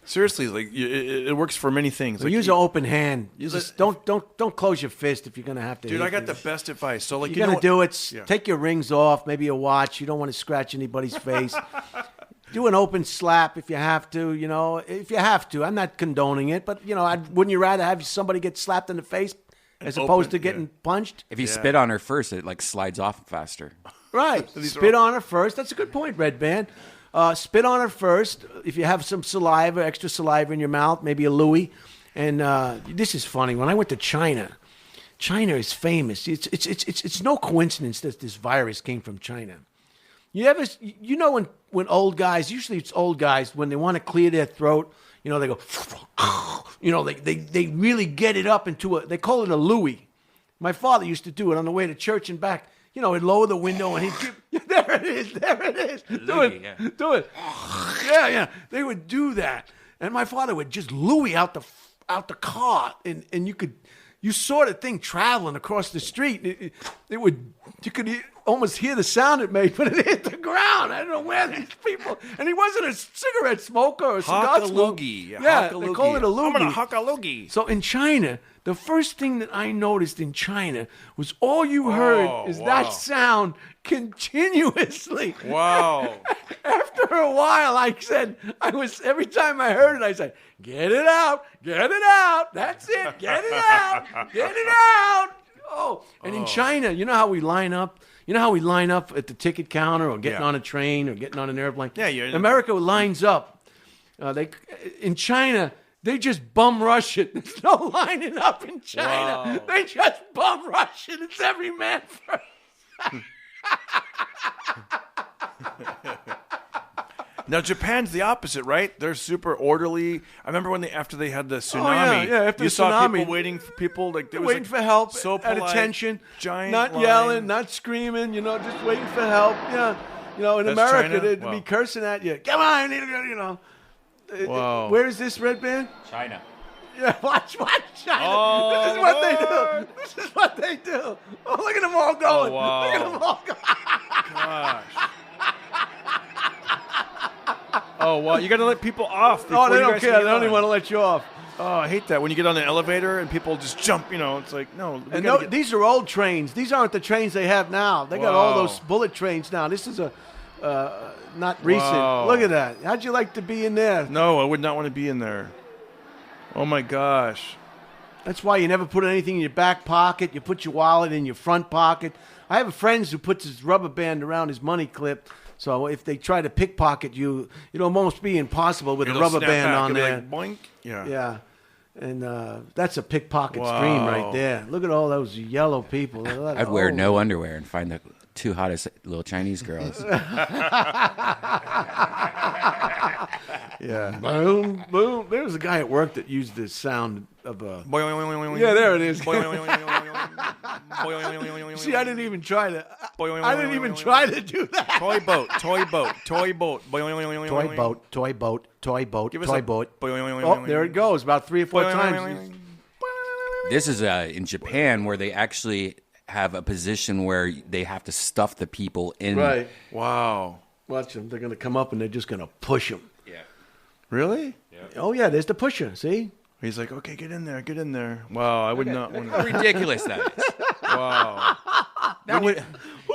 Seriously, it works for many things. Use an open hand. Don't close your fist if you're gonna have to. Dude, I got the best advice. So you're gonna do it. Yeah. Take your rings off, maybe a watch. You don't want to scratch anybody's face. Do an open slap if you have to. If you have to. I'm not condoning it, but wouldn't you rather have somebody get slapped in the face as opposed to getting punched? If you spit on her first, it slides off faster. Right. Spit on her first. That's a good point, Redban. Spit on her first. If you have some saliva, extra saliva in your mouth, maybe a Louis. And this is funny. When I went to China is famous. It's no coincidence that this virus came from China. When old guys, usually it's old guys, when they want to clear their throat, they go, they really get it up into they call it a Louis. My father used to do it on the way to church and back. He'd lower the window and he'd give, there it is. Do it. Yeah. They would do that. And my father would just Louis out the car. And you saw the thing traveling across the street. You could almost hear the sound it made, but it hit the ground. I don't know where these people. And he wasn't a cigarette smoker or a cigar smoker. Yeah, they call it a loogie. I'm gonna huck a loogie. So in China, the first thing that I noticed in China was all you heard is that sound continuously. Wow. After a while, every time I heard it, I said, get it out. That's it. Get it out. Oh, and in China, you know how we line up? You know how we line up at the ticket counter or getting on a train or getting on an airplane? Yeah, America lines up. In China, they just bum rush it. There's no lining up in China. Wow. They just bum rush it. It's every man first. Now, Japan's the opposite, right? They're super orderly. I remember after they had the tsunami, after you the saw tsunami, people waiting for people. Waiting for help, so polite, at attention, giant not line. yelling, not screaming, just waiting for help. Yeah. In That's America, China? they'd Wow. be cursing at you. Come on, Wow. Where is this, Redban? China. Yeah, watch China. Oh, this is what they do. This is what they do. Oh, look at them all going. Oh, wow. Look at them all going. Gosh. Oh, wow. You got to let people off. No, they don't care. They don't even want to let you off. Oh, I hate that. When you get on the elevator and people just jump, it's like, no. These are old trains. These aren't the trains they have now. They got all those bullet trains now. This is not recent. Wow. Look at that. How'd you like to be in there? No, I would not want to be in there. Oh, my gosh. That's why you never put anything in your back pocket. You put your wallet in your front pocket. I have a friend who puts his rubber band around his money clip. So if they try to pickpocket you, it'll almost be impossible with a rubber band on there. Like, boink. Yeah. Yeah. And that's a pickpocket's dream right there. Look at all those yellow people. I'd wear no underwear and find the two hottest little Chinese girls. Yeah. Boom, boom. There was a guy at work that used the sound of a... Yeah, there it is. See, I didn't even try to. I didn't even try to do that. Toy boat. Toy boat. Toy boat. Oh, there it goes. About 3 or 4 times. This is in Japan where they actually have a position where they have to stuff the people in. Right. Wow. Watch them. They're going to come up and they're just going to push them. Yeah. Really? Yeah. Oh, yeah. There's the pusher. See? He's like, okay, get in there. Wow, I would not want How ridiculous that is. Wow. Who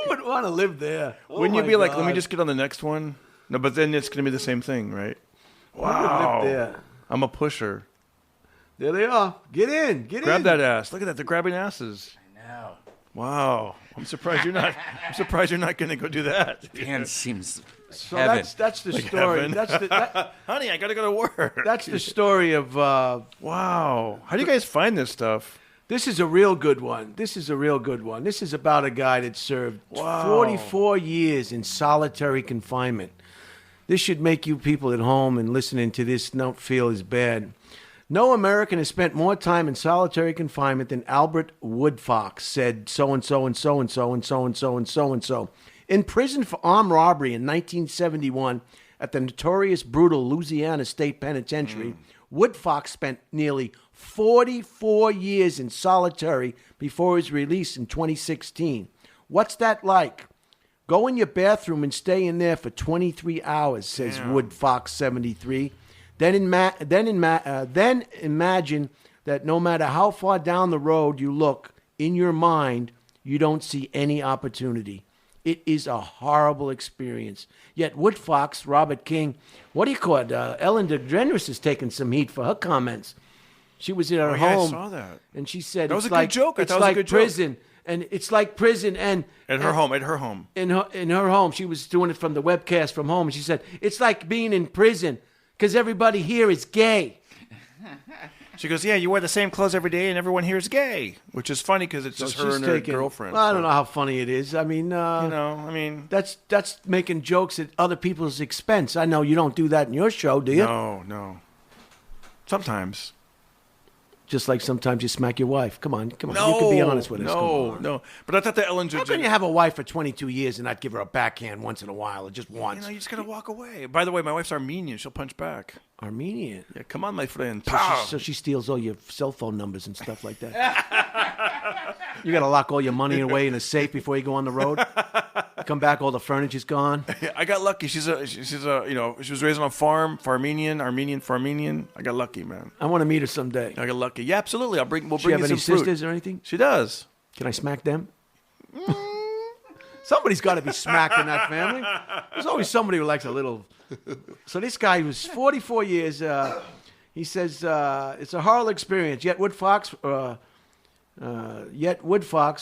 would want to live there? Wouldn't you be like, let me just get on the next one? No, but then it's going to be the same thing, right? Wow. Live there? I'm a pusher. There they are. Get in. Grab that ass. Look at that. They're grabbing asses. I know. Wow. I'm surprised you're not going to go do that. Japan seems So heaven. that's the story. Heaven. That's the Honey, I got to go to work. that's the story of. Wow. How do you guys find this stuff? This is a real good one. This is about a guy that served 44 years in solitary confinement. This should make you people at home and listening to this don't feel as bad. No American has spent more time in solitary confinement than Albert Woodfox, said so-and-so and so-and-so and so-and-so and so-and-so. In prison for armed robbery in 1971 at the notorious brutal Louisiana State Penitentiary, Woodfox spent nearly 44 years in solitary before his release in 2016. What's that like? Go in your bathroom and stay in there for 23 hours, says Woodfox 73. Then imagine that no matter how far down the road you look, in your mind, you don't see any opportunity. It is a horrible experience. Yet Woodfox, Robert King, what do you call it? Ellen DeGeneres is taking some heat for her comments. She was in her home. I saw that. And she said, that was a good joke. It's like prison. And it's like prison. And At her home. In her home. She was doing it from the webcast from home. And she said, it's like being in prison because everybody here is gay. She goes, yeah, you wear the same clothes every day and everyone here is gay, which is funny because it's just her and her girlfriend. Well, I don't know how funny it is. I mean, that's making jokes at other people's expense. I know you don't do that in your show, do you? No. Sometimes. Just like sometimes you smack your wife. Come on. No, you can be honest with us. No. But I thought that Ellen DeGeneres... How can you have a wife for 22 years and not give her a backhand once in a while or just once? You just got to walk away. By the way, my wife's Armenian. She'll punch back. Armenian? Yeah, come on, my friend. So she steals all your cell phone numbers and stuff like that. You got to lock all your money away in a safe before you go on the road. Come back, all the furniture's gone. I got lucky. She's a she was raised on a farm for Armenian for Armenian. I got lucky, man. I want to meet her someday. I got lucky. Yeah, absolutely. We'll bring you some fruit. She have any sisters or anything? She does. Can I smack them? Somebody's got to be smacked in that family. There's always somebody who likes a little. So this guy was 44 years. He says it's a horrible experience. Yet Woodfox,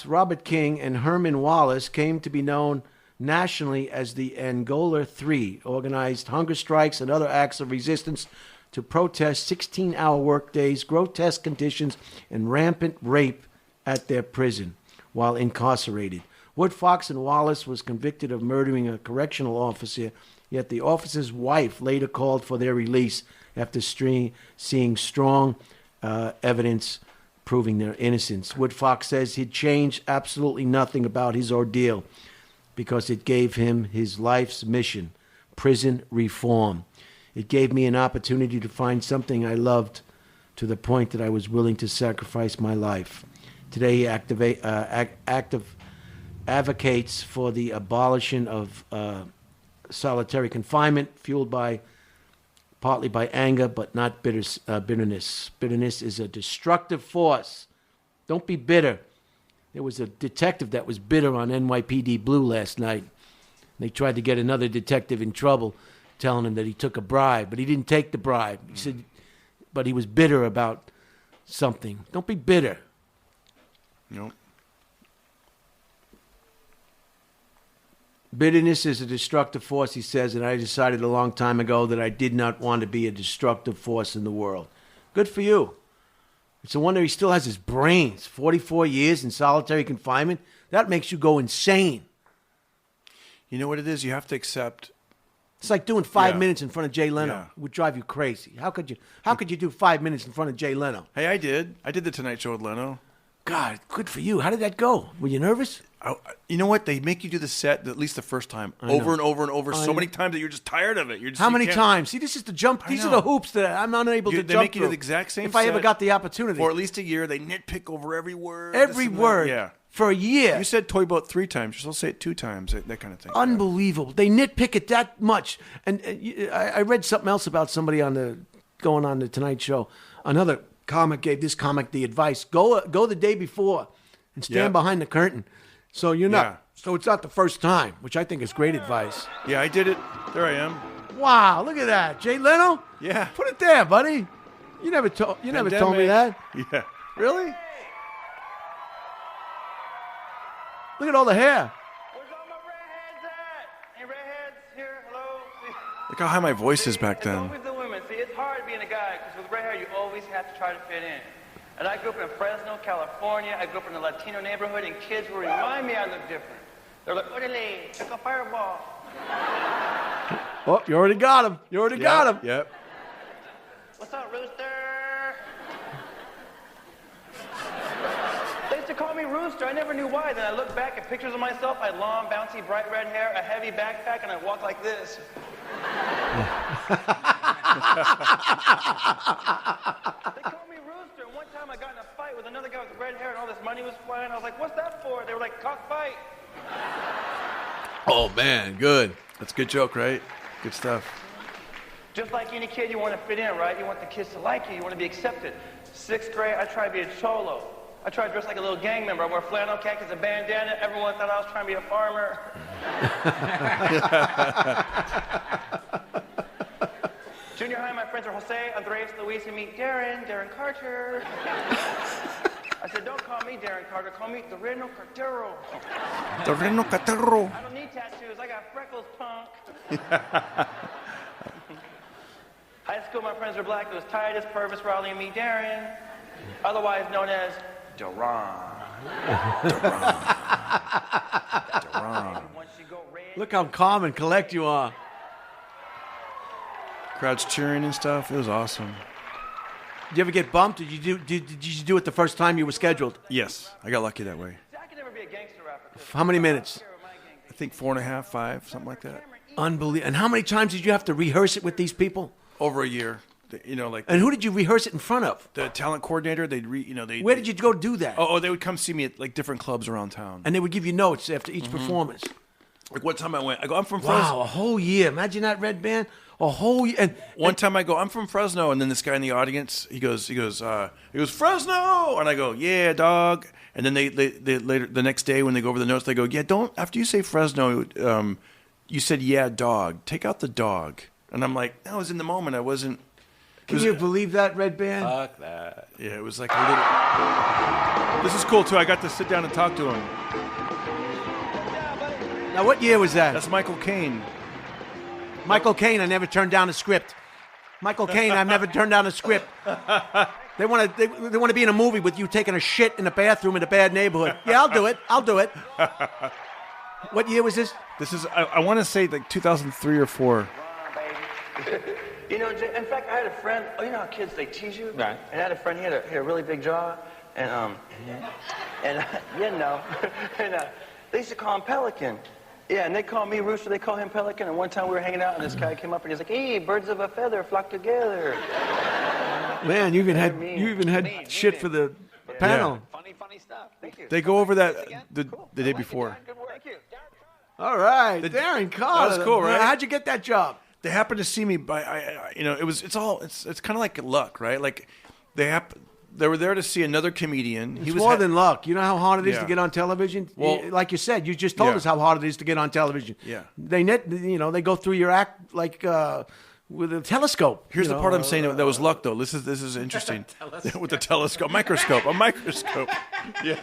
Robert King, and Herman Wallace came to be known nationally as the Angola Three, organized hunger strikes and other acts of resistance to protest 16-hour workdays, grotesque conditions, and rampant rape at their prison while incarcerated. Woodfox and Wallace was convicted of murdering a correctional officer, yet the officer's wife later called for their release after seeing strong evidence proving their innocence. Woodfox says he'd changed absolutely nothing about his ordeal because it gave him his life's mission, prison reform. It gave me an opportunity to find something I loved to the point that I was willing to sacrifice my life. Today he advocates for the abolition of solitary confinement, fueled partly by anger, but not bitterness. Bitterness is a destructive force. Don't be bitter. There was a detective that was bitter on NYPD Blue last night. They tried to get another detective in trouble, telling him that he took a bribe, but he didn't take the bribe. He said, but he was bitter about something. Don't be bitter. Nope. Bitterness is a destructive force, he says, and I decided a long time ago that I did not want to be a destructive force in the world. Good for you. It's a wonder he still has his brains. 44 years in solitary confinement. That makes you go insane. You know what it is? You have to accept. It's like doing 5 minutes in front of Jay Leno. Yeah. It would drive you crazy. How could you do 5 minutes in front of Jay Leno? Hey, I did. I did the Tonight Show with Leno. God, good for you. How did that go? Were you nervous? You know what? They make you do the set at least the first time, over and over and over, so many times that you're just tired of it. How many times? See, this is the jump. These are the hoops that I'm unable to jump through. They make you do the exact same. If I ever got the opportunity for at least a year, they nitpick over every word. Every word. Yeah. For a year. You said toy boat 3 times. You're supposed to say it 2 times. That kind of thing. Unbelievable. They nitpick it that much. And I read something else about somebody going on the Tonight Show. Another comic gave this comic the advice: go the day before and stand behind the curtain. So you're not. Yeah. So it's not the first time, which I think is great advice. Yeah, I did it. There I am. Wow, look at that, Jay Leno. Yeah, put it there, buddy. You never told me that. Yeah, really? Look at all the hair. Where's all my redheads at? Any redheads here? Hello? Look how high my voice is back then. It's always the women. See, it's hard being a guy because with red hair, you always have to try to fit in. And I grew up in Fresno, California. I grew up in a Latino neighborhood, and kids would remind me I look different. They're like, "Orderly, took a fireball." Oh, you already got him. You already got him. Yep. What's up, Rooster? They used to call me Rooster. I never knew why. Then I looked back at pictures of myself. I had long, bouncy, bright red hair, a heavy backpack, and I walked like this. They called me Rooster. And one time I got in a fight with another guy with red hair, and all this money was flying. I was like, "What's that for?" They were like, "Cockfight." Oh man, good. That's a good joke, right? Good stuff. Just like any kid, you want to fit in, right? You want the kids to like you. You want to be accepted. 6th grade, I tried to be a cholo. I tried to dress like a little gang member. I wore flannel khakis, a bandana. Everyone thought I was trying to be a farmer. Junior high, my friends are Jose, Andres, Luis, and meet Darren Carter. I said, "Don't call me Darren Carter. Call me Darren Cartero." Darren Cartero. I don't need tattoos. I got freckles, punk. High school, my friends are black. It was Titus, Purvis, Raleigh, and me, Darren. Otherwise known as Darren. Look how calm and collect you are. Crowd's cheering and stuff. It was awesome. Did you ever get bumped? Did you do it the first time you were scheduled? Yes, I got lucky that way. I could never be a gangster rapper. How many minutes? I think 4.5, 5, something like that. Unbelievable. And how many times did you have to rehearse it with these people? Over a year. You know, like. And who did you rehearse it in front of? The talent coordinator. Where did you go do that? Oh, they would come see me at like different clubs around town. And they would give you notes after each performance. Like one time I went, I'm from Fresno. Wow, a whole year. Imagine that, Redban. A whole year. And one time I go, I'm from Fresno, and then this guy in the audience, he goes, Fresno, and I go, yeah, dog. And then they later the next day when they go over the notes, they go, yeah, don't, after you say Fresno, you said yeah, dog. Take out the dog. And I'm like, I was in the moment. I wasn't. Can you believe that, Redban? Fuck that. Yeah, it was like a little. This is cool too. I got to sit down and talk to him. Now, what year was that? That's Michael Caine. Michael Caine, I never turned down a script. Michael Caine, I've never turned down a script. They want to be in a movie with you taking a shit in a bathroom in a bad neighborhood. Yeah, I'll do it. What year was this? This is, I want to say like 2003 or 4. You know, in fact, I had a friend. Oh, you know how kids, they tease you? Right. And I had a friend. He had a really big jaw, and you know, and they used to call him Pelican. Yeah, and they call me Rooster. They call him Pelican. And one time we were hanging out, and this guy came up, and he's like, "Hey, birds of a feather flock together." Man, you even had shit for the panel. Yeah. Funny stuff. Thank you. They go over that the day before. Good work. Thank you. All right, Darren Carter. That was cool, right? How'd you get that job? They happened to see me by, it's kind of like luck, right? Like they were there to see another comedian. It's more than luck. You know how hard it is to Yeah. get on television? Well, like you said, you just told us how hard it is to get on television. Yeah. They go through your act like with a telescope. Here's the part I'm saying that was luck, though. This is interesting. With the telescope, a microscope. Yeah.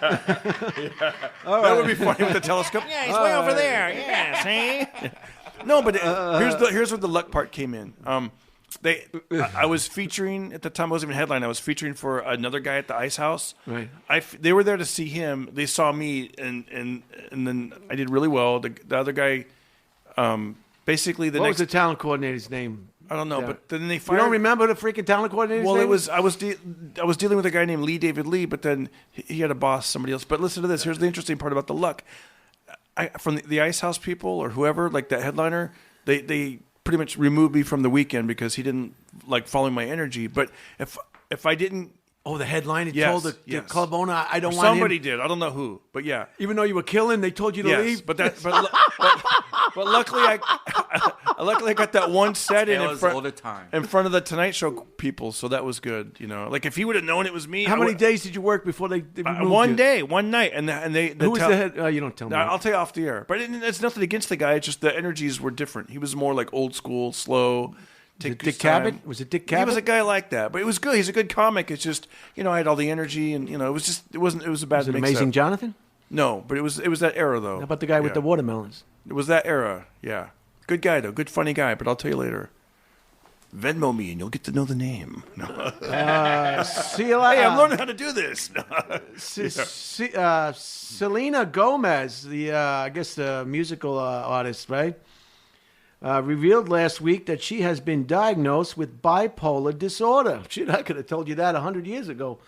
That would be funny with the telescope. Yeah, he's way over there. Yeah, see? No, but here's where the luck part came in. I was featuring at the time. I wasn't even headline. I was featuring for another guy at the Ice House. Right. They were there to see him. They saw me, and then I did really well. The other guy, basically What was the talent coordinator's name? I don't know, Yeah. but then they You fired. don't remember the freaking talent coordinator? Well, it was I was dealing with a guy named David Lee, but then he had a boss, somebody else. But listen to this. Here's the interesting part about the luck. From the Ice House people or whoever, like that headliner, they pretty much removed me from the weekend because he didn't like following my energy. But if I didn't. Oh, the headline. It Yes, told the yes. club owner, I don't want Somebody him. did. I don't know who, but yeah. Even though you were killing, they told you to Yes, leave. but luckily I got that one set in Tales front all the time. in front of the Tonight Show people, so that was good. You know, like if he would have known it was me. How many days did you work before they removed One you? day, one night, and they. Who was the head? You don't tell me. I'll tell you off the air, but it's nothing against the guy. It's just the energies were different. He was more like old school, slow. Take Dick time. Cavett? Was it Dick Cavett? He was a guy like that, but it was good. He's a good comic. It's just I had all the energy, and it was a bad. Was it mix-up. Amazing Jonathan? No, but it was that era though. How about the guy with the watermelons? It was that era. Yeah, good guy though, good funny guy. But I'll tell you later. Venmo me, and you'll get to know the name. No. See you later. Hey, I'm learning how to do this. Selena Gomez, the I guess the musical artist, right? Revealed last week that she has been diagnosed with bipolar disorder. Shit, I could have told you that 100 years ago.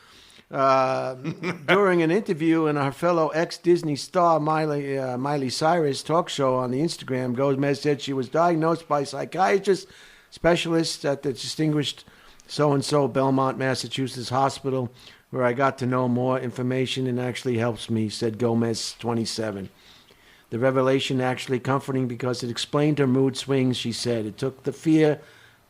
During an interview in her fellow ex-Disney star Miley Cyrus talk show on the Instagram, Gomez said she was diagnosed by psychiatrist specialists at the distinguished so-and-so Belmont, Massachusetts hospital, where I got to know more information and actually helps me, said Gomez, 27. The revelation actually comforting because it explained her mood swings, she said. It took the fear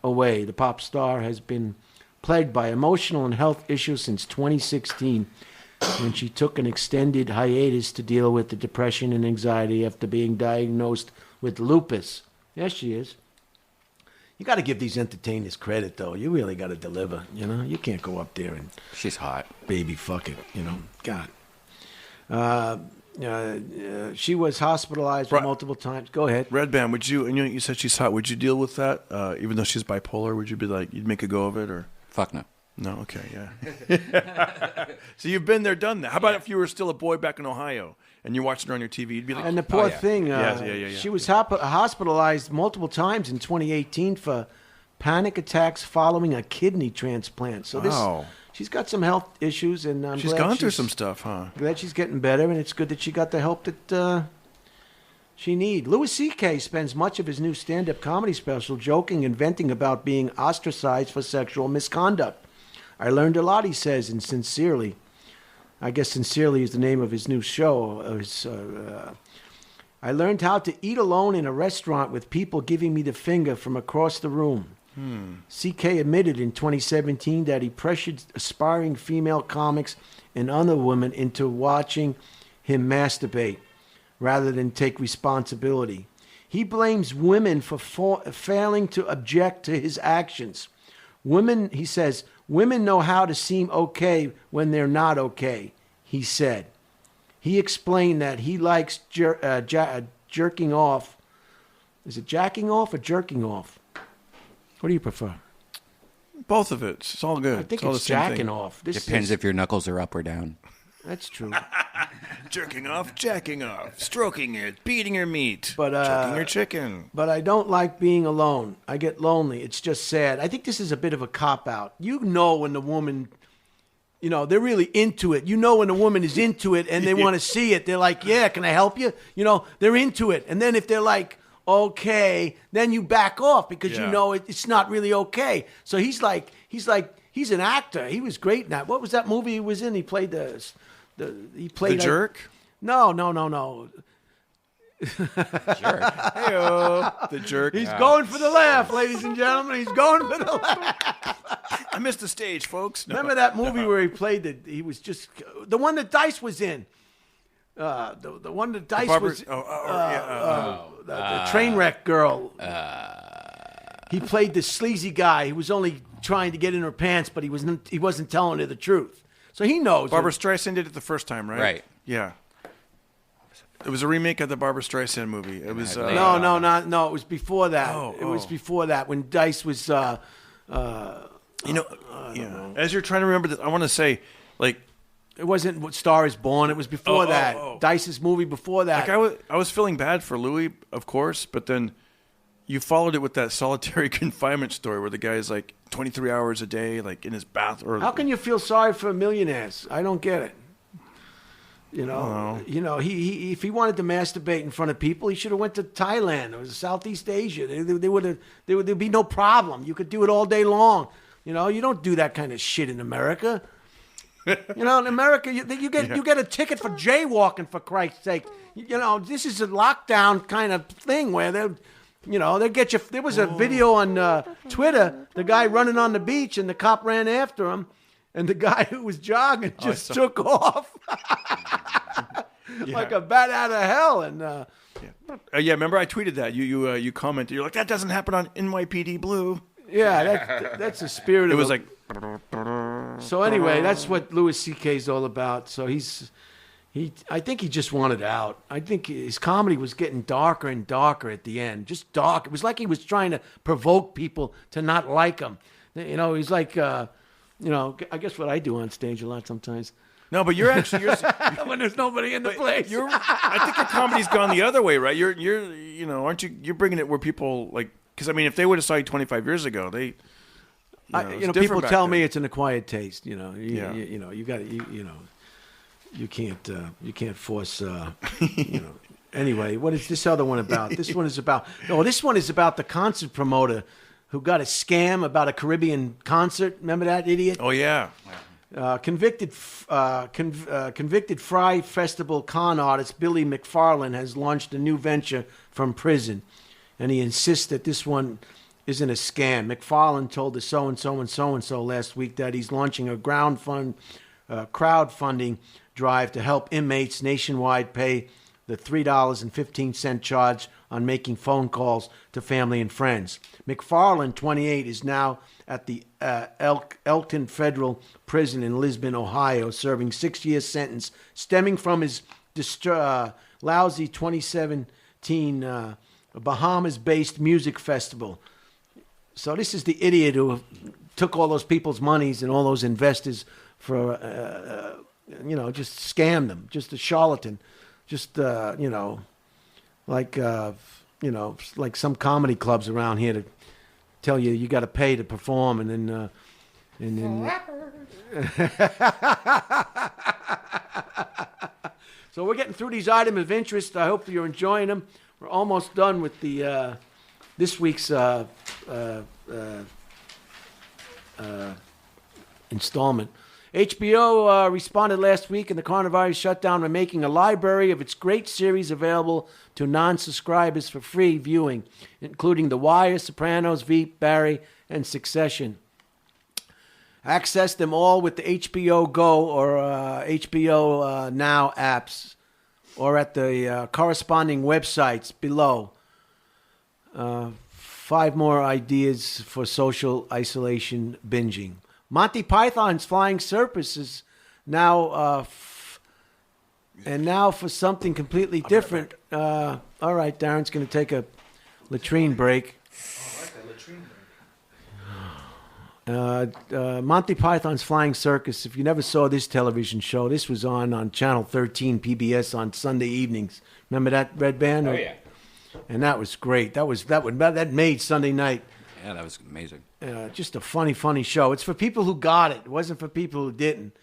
away. The pop star has been plagued by emotional and health issues since 2016, when she took an extended hiatus to deal with the depression and anxiety after being diagnosed with lupus. Yes, she is. You got to give these entertainers credit, though. You really got to deliver, You can't go up there and... She's hot. Baby, fuck it, God. She was hospitalized multiple times. Go ahead. Redban, would you? And you said she's hot. Would you deal with that, even though she's bipolar? Would you be like, you'd make a go of it, or? Fuck no. No. Okay. Yeah. So you've been there, done that. How about if you were still a boy back in Ohio and you're watching her on your TV? You'd be like, and the poor yeah. thing, Yeah. she was hospitalized multiple times in 2018 for panic attacks following a kidney transplant. So wow. She's got some health issues, and she's gone through some stuff, huh? Glad she's getting better, and it's good that she got the help that she need. Louis C.K. spends much of his new stand-up comedy special joking and venting about being ostracized for sexual misconduct. I learned a lot, he says, and sincerely. I guess sincerely is the name of his new show. I learned how to eat alone in a restaurant with people giving me the finger from across the room. CK admitted in 2017 that he pressured aspiring female comics and other women into watching him masturbate rather than take responsibility. He blames women for failing to object to his actions. Women, he says, women know how to seem okay when they're not okay, he said. He explained that he likes jerking off. Is it jacking off or jerking off? What do you prefer? Both of it. It's all good. I think all it's the same jacking thing. off. Depends if your knuckles are up or down. That's true. Jerking off, jacking off, stroking it, beating your meat, But, choking your chicken. But I don't like being alone. I get lonely. It's just sad. I think this is a bit of a cop-out. You know when the woman, they're really into it. You know when the woman is into it and they want to see it. They're like, yeah, can I help you? They're into it. And then if they're like, okay, then you back off because you know it's not really okay. So he's an actor. He was great in that. What was that movie he was in? He played the Jerk? No. Sure. Hey-o. The Jerk. He's going for the laugh, ladies and gentlemen. He's going for the laugh. I missed the stage, folks. No. Remember that movie where he played he was just the one that Dice was in. The one that Dice was. The train wreck girl. He played this sleazy guy who was only trying to get in her pants, but he wasn't telling her the truth. So he knows. Barbara Streisand did it the first time, right? Right. Yeah. It was a remake of the Barbara Streisand movie. It was No. It was before that. It was before that when Dice was. As you're trying to remember this, I want to say, like. It wasn't Star is Born. It was before that. Dice's movie before that. Like I was feeling bad for Louis, of course, but then, you followed it with that solitary confinement story where the guy's like 23 hours a day, like in his bath. Or how can you feel sorry for millionaires? I don't get it. He if he wanted to masturbate in front of people, he should have went to Thailand or Southeast Asia. There'd be no problem. You could do it all day long. You don't do that kind of shit in America. In America, you get a ticket for jaywalking, for Christ's sake. This is a lockdown kind of thing where they get you. There was a video on Twitter, the guy running on the beach, and the cop ran after him. And the guy who was jogging just took off like a bat out of hell. And remember I tweeted that. You commented. You're like, that doesn't happen on NYPD Blue. Yeah, that's the spirit of it. Was like. So anyway, that's what Louis C.K. is all about. So I think he just wanted out. I think his comedy was getting darker and darker at the end. Just dark. It was like he was trying to provoke people to not like him. He's like. I guess what I do on stage a lot sometimes. No, but you're when there's nobody in the place. I think your comedy's gone the other way, right? Aren't you? You're bringing it where people like, because I mean, if they would have saw you 25 years ago, people tell me it's an acquired taste. You can't force. Anyway, what is this other one about? This one is about the concert promoter who got a scam about a Caribbean concert. Remember that idiot? Oh, yeah. Convicted Fry Festival con artist Billy McFarland has launched a new venture from prison, and he insists that this one isn't a scam. McFarland told the so-and-so and so-and-so last week that he's launching a crowdfunding drive to help inmates nationwide pay the $3.15 charge on making phone calls to family and friends. McFarland, 28, is now at the Elkton Federal Prison in Lisbon, Ohio, serving 6-year sentence stemming from his lousy 2017 Bahamas-based music festival. So this is the idiot who took all those people's monies and all those investors for, just scammed them, just a charlatan, just, like some comedy clubs around here to tell you got to pay to perform, and then So we're getting through these items of interest. I hope you're enjoying them. We're almost done with the this week's installment. HBO responded last week in the coronavirus shutdown by making a library of its great series available to non-subscribers for free viewing, including The Wire, Sopranos, Veep, Barry, and Succession. Access them all with the HBO Go or HBO Now apps, or at the corresponding websites below. 5 more ideas for social isolation binging. Monty Python's Flying Circus is now, and now for something completely different. All right, Darren's going to take a latrine break. I like that latrine break. Monty Python's Flying Circus. If you never saw this television show, this was on Channel 13 PBS on Sunday evenings. Remember that, Redban? Oh yeah. And that was great. That made Sunday night. Yeah, that was amazing. Just a funny show. It's for people who got it. It wasn't for people who didn't.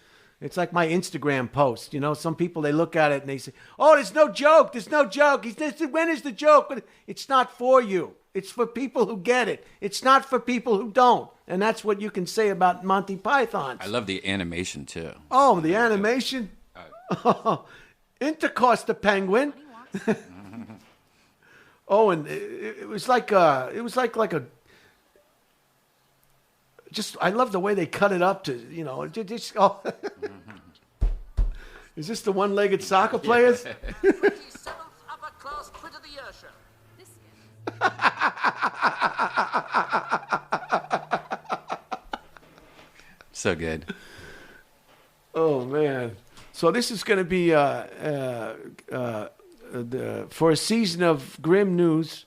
It's like my Instagram post. Some people, they look at it and they say, "Oh, there's no joke. There's no joke. When is the joke?" But it's not for you. It's for people who get it. It's not for people who don't. And that's what you can say about Monty Python. I love the animation, too. Oh, the animation? Intercourse the Penguin. Oh, and it was like a... Just, I love the way they cut it up to, Is this the one-legged soccer players? So good. Oh, man. So this is going to be for a season of Grim News.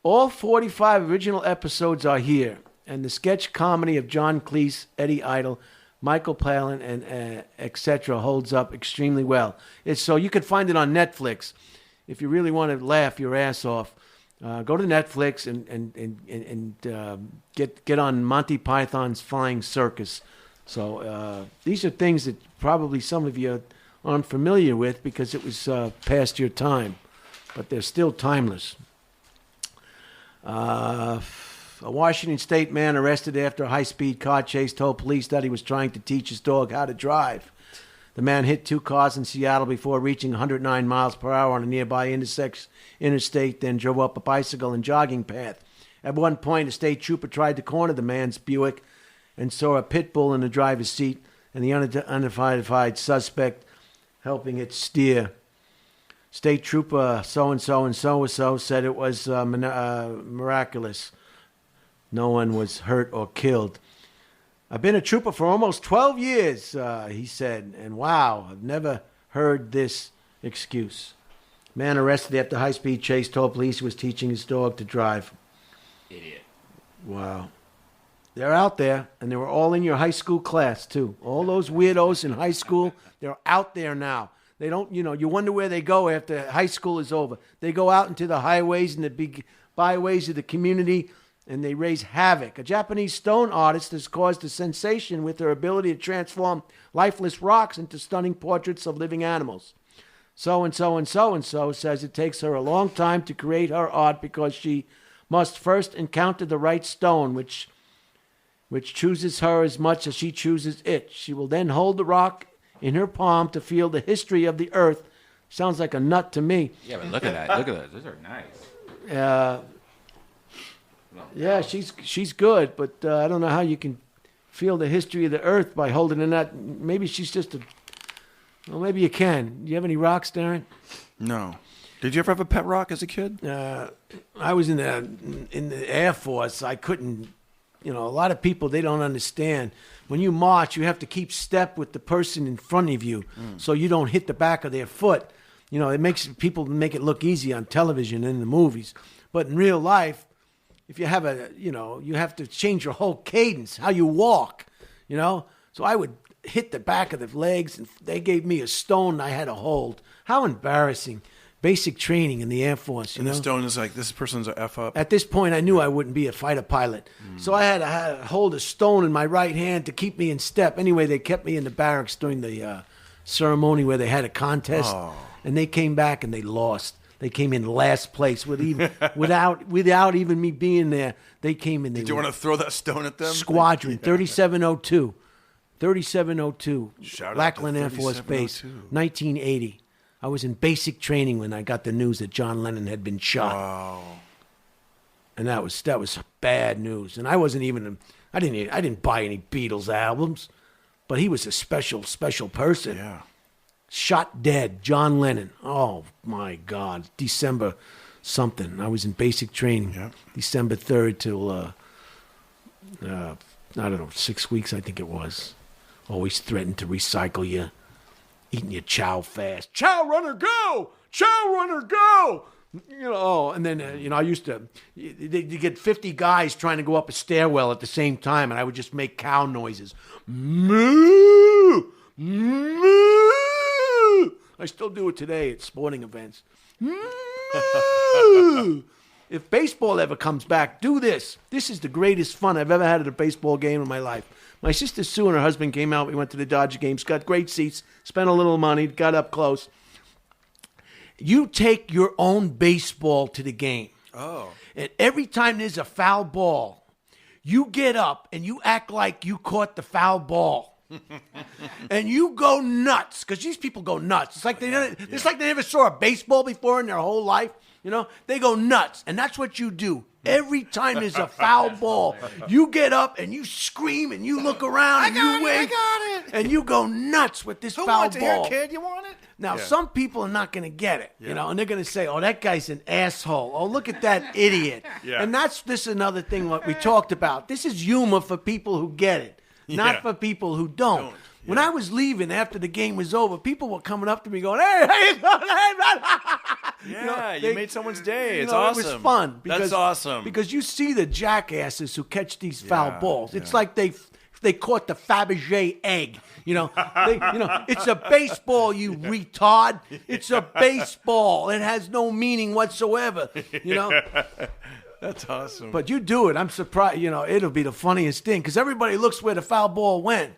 All 45 original episodes are here. And the sketch comedy of John Cleese, Eddie Idle, Michael Palin, and etc. holds up extremely well. So you can find it on Netflix if you really want to laugh your ass off. Go to Netflix and get on Monty Python's Flying Circus. So these are things that probably some of you aren't familiar with because it was past your time, but they're still timeless. A Washington State man arrested after a high-speed car chase told police that he was trying to teach his dog how to drive. The man hit 2 cars in Seattle before reaching 109 miles per hour on a nearby interstate, then drove up a bicycle and jogging path. At one point, a state trooper tried to corner the man's Buick and saw a pit bull in the driver's seat and the unidentified suspect helping it steer. State trooper so-and-so and so-and-so said it was miraculous. No one was hurt or killed. I've been a trooper for almost 12 years, he said, and wow, I've never heard this excuse. Man arrested after high-speed chase told police he was teaching his dog to drive. Idiot. Wow. They're out there, and they were all in your high school class, too. All those weirdos in high school, they're out there now. They don't, you wonder where they go after high school is over. They go out into the highways and the big byways of the community, and they raise havoc. A Japanese stone artist has caused a sensation with her ability to transform lifeless rocks into stunning portraits of living animals. So-and-so and so-and-so says it takes her a long time to create her art because she must first encounter the right stone, which chooses her as much as she chooses it. She will then hold the rock in her palm to feel the history of the earth. Sounds like a nut to me. Yeah, but look at that. Look at those. Those are nice. Yeah, she's good, but I don't know how you can feel the history of the earth by holding a nut. Maybe she's just well, maybe you can. Do you have any rocks, Darren? No. Did you ever have a pet rock as a kid? I was in the Air Force. I couldn't. A lot of people, they don't understand. When you march, you have to keep step with the person in front of you so you don't hit the back of their foot. It makes people make it look easy on television and in the movies. But in real life, if you have you have to change your whole cadence, how you walk, So I would hit the back of the legs, and they gave me a stone I had to hold. How embarrassing. Basic training in the Air Force, And the stone is like, this person's a F up. At this point, I knew I wouldn't be a fighter pilot. So I had to hold a stone in my right hand to keep me in step. Anyway, they kept me in the barracks during the ceremony where they had a contest. Oh. And they came back and they lost. They came in last place without even me being there. They came in. Did you want to throw that stone at them? Squadron 3702. 3702. Lackland Air Force Base, 1980. I was in basic training when I got the news that John Lennon had been shot. Wow. And that was bad news. And I didn't buy any Beatles albums, but he was a special person. Yeah. Shot dead, John Lennon. Oh my God. December something. I was in basic training. Yeah. December 3rd till I don't know, 6 weeks I think it was. Always threatened to recycle you. Eating your chow fast. Chow runner, go! Chow runner, go! And then, I used to, you get 50 guys trying to go up a stairwell at the same time, and I would just make cow noises. Moo! Moo! I still do it today at sporting events. Moo! If baseball ever comes back, do this. This is the greatest fun I've ever had at a baseball game in my life. My sister Sue and her husband came out. We went to the Dodger games, got great seats, spent a little money, got up close. You take your own baseball to the game. Oh. And every time there's a foul ball, you get up and you act like you caught the foul ball. And you go nuts, because these people go nuts. It's like it's like they never saw a baseball before in their whole life. They go nuts. And that's what you do. Every time there's a foul ball, you get up and you scream and you look around and you wave. I got it. And you go nuts with this Who foul wants ball. It here, kid? You want it? Now, some people are not going to get it, and they're going to say, oh, that guy's an asshole. Oh, look at that idiot. Yeah. And this is another thing what we talked about. This is humor for people who get it, not for people who don't. When I was leaving after the game was over, people were coming up to me going, hey, you made someone's day. It's awesome. It was fun. That's awesome. Because you see the jackasses who catch these foul balls. It's like they they caught the Fabergé egg. It's a baseball, you retard. It's a baseball. It has no meaning whatsoever. That's awesome. But you do it. I'm surprised. It'll be the funniest thing because everybody looks where the foul ball went,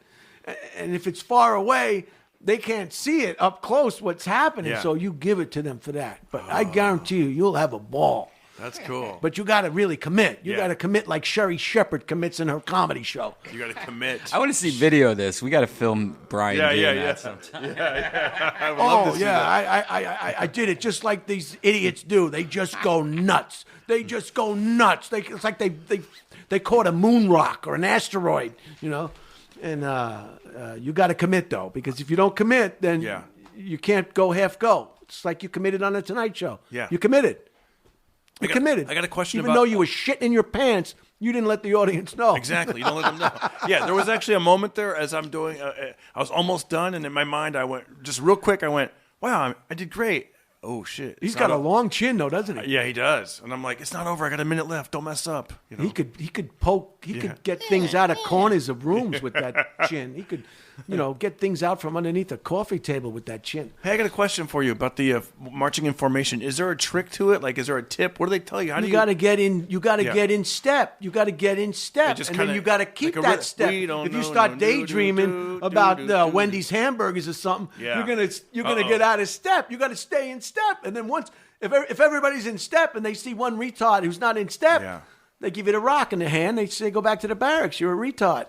and if it's far away, they can't see it up close what's happening. So you give it to them for that. But I guarantee you'll have a ball. That's cool. But you got to really commit. You got to commit like Sherry Shepherd commits in her comedy show. You got to commit. I want to see video of this. We got to film Brian doing that sometime. I would love to see that. I did it just like these idiots do. They just go nuts. It's like they caught a moon rock or an asteroid, And you got to commit, though, because if you don't commit, then you can't go half go. It's like you committed on the Tonight Show. Yeah. You committed. You committed. I got a question Even though you were shitting in your pants, you didn't let the audience know. Exactly. You don't let them know. Yeah, there was actually a moment there as I'm doing, I was almost done, and in my mind I went, just real quick, I went, wow, I did great. Oh, shit. He's got a long chin, though, doesn't he? Yeah, he does. And I'm like, it's not over. I got a minute left. Don't mess up. He could get things out of corners of rooms with that chin. He could, get things out from underneath a coffee table with that chin. Hey, I got a question for you about the marching in formation. Is there a trick to it? Like, is there a tip? What do they tell you? How do you got to get in? You got to get in step. You got to get in step, and then you got to keep that step. If you start daydreaming about Wendy's hamburgers or something, you're gonna get out of step. You got to stay in step, and then once if everybody's in step and they see one retard who's not in step, they give you the rock in the hand. They say, "Go back to the barracks. You're a retard."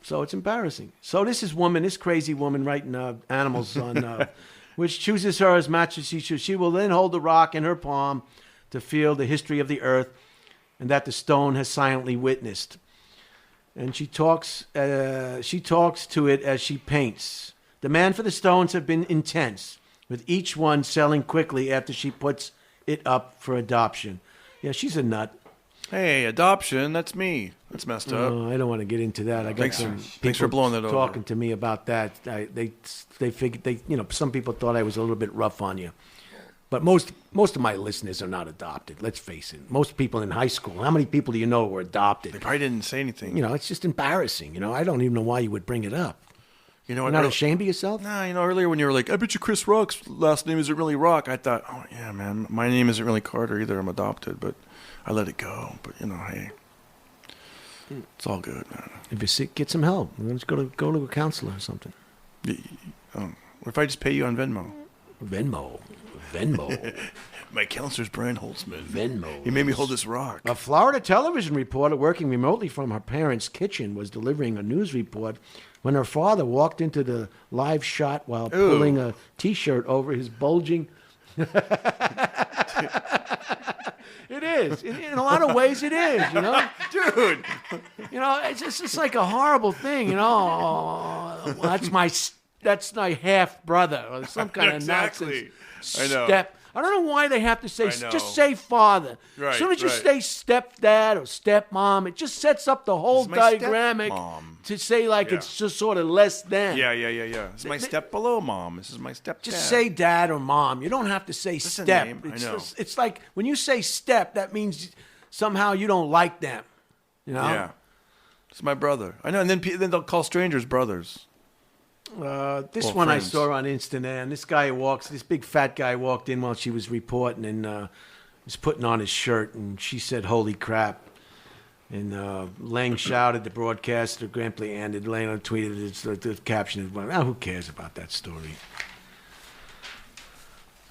So it's embarrassing. So this crazy woman writing animals on, which chooses her as much as she chooses. She will then hold the rock in her palm to feel the history of the earth and that the stone has silently witnessed. And she talks to it as she paints. Demand for the stones have been intense, with each one selling quickly after she puts it up for adoption. Yeah, she's a nut. Hey, adoption, that's me. That's messed up. I don't want to get into that. I got some thanks for blowing that over. Talking to me about that. They figured some people thought I was a little bit rough on you. But most of my listeners are not adopted. Let's face it. Most people in high school, how many people do you know were adopted? They probably didn't say anything. It's just embarrassing. I don't even know why you would bring it up. You're not ashamed of yourself? Nah, earlier when you were like, I bet you Chris Rock's last name isn't really Rock, I thought, oh, yeah, man, my name isn't really Carter either. I'm adopted, but I let it go. But, hey, it's all good, man. If you're sick, get some help. Let's go to a counselor or something. What if I just pay you on Venmo? Venmo. My counselor's Brian Holtzman. Venmo. He made me hold this rock. A Florida television reporter working remotely from her parents' kitchen was delivering a news report when her father walked into the live shot while pulling a T-shirt over his bulging... It is. In a lot of ways, it is, Dude. It's just like a horrible thing, well, that's my half brother or some kind of nonsense. I know. Step. I don't know why they have to say, just say father. As soon as you say stepdad or stepmom, it just sets up the whole diagrammatic to say it's just sort of less than. Yeah. This is my step below mom. This is my stepdad. Just say dad or mom. You don't have to say step. It's like when you say step, that means somehow you don't like them. Yeah. It's my brother. I know. And then they'll call strangers brothers. This one friends. I saw on Instagram. This big fat guy walked in while she was reporting and was putting on his shirt, and she said, "Holy crap!" And Lang shouted, the broadcaster, Grampley ended. Lang tweeted the caption. Who cares about that story?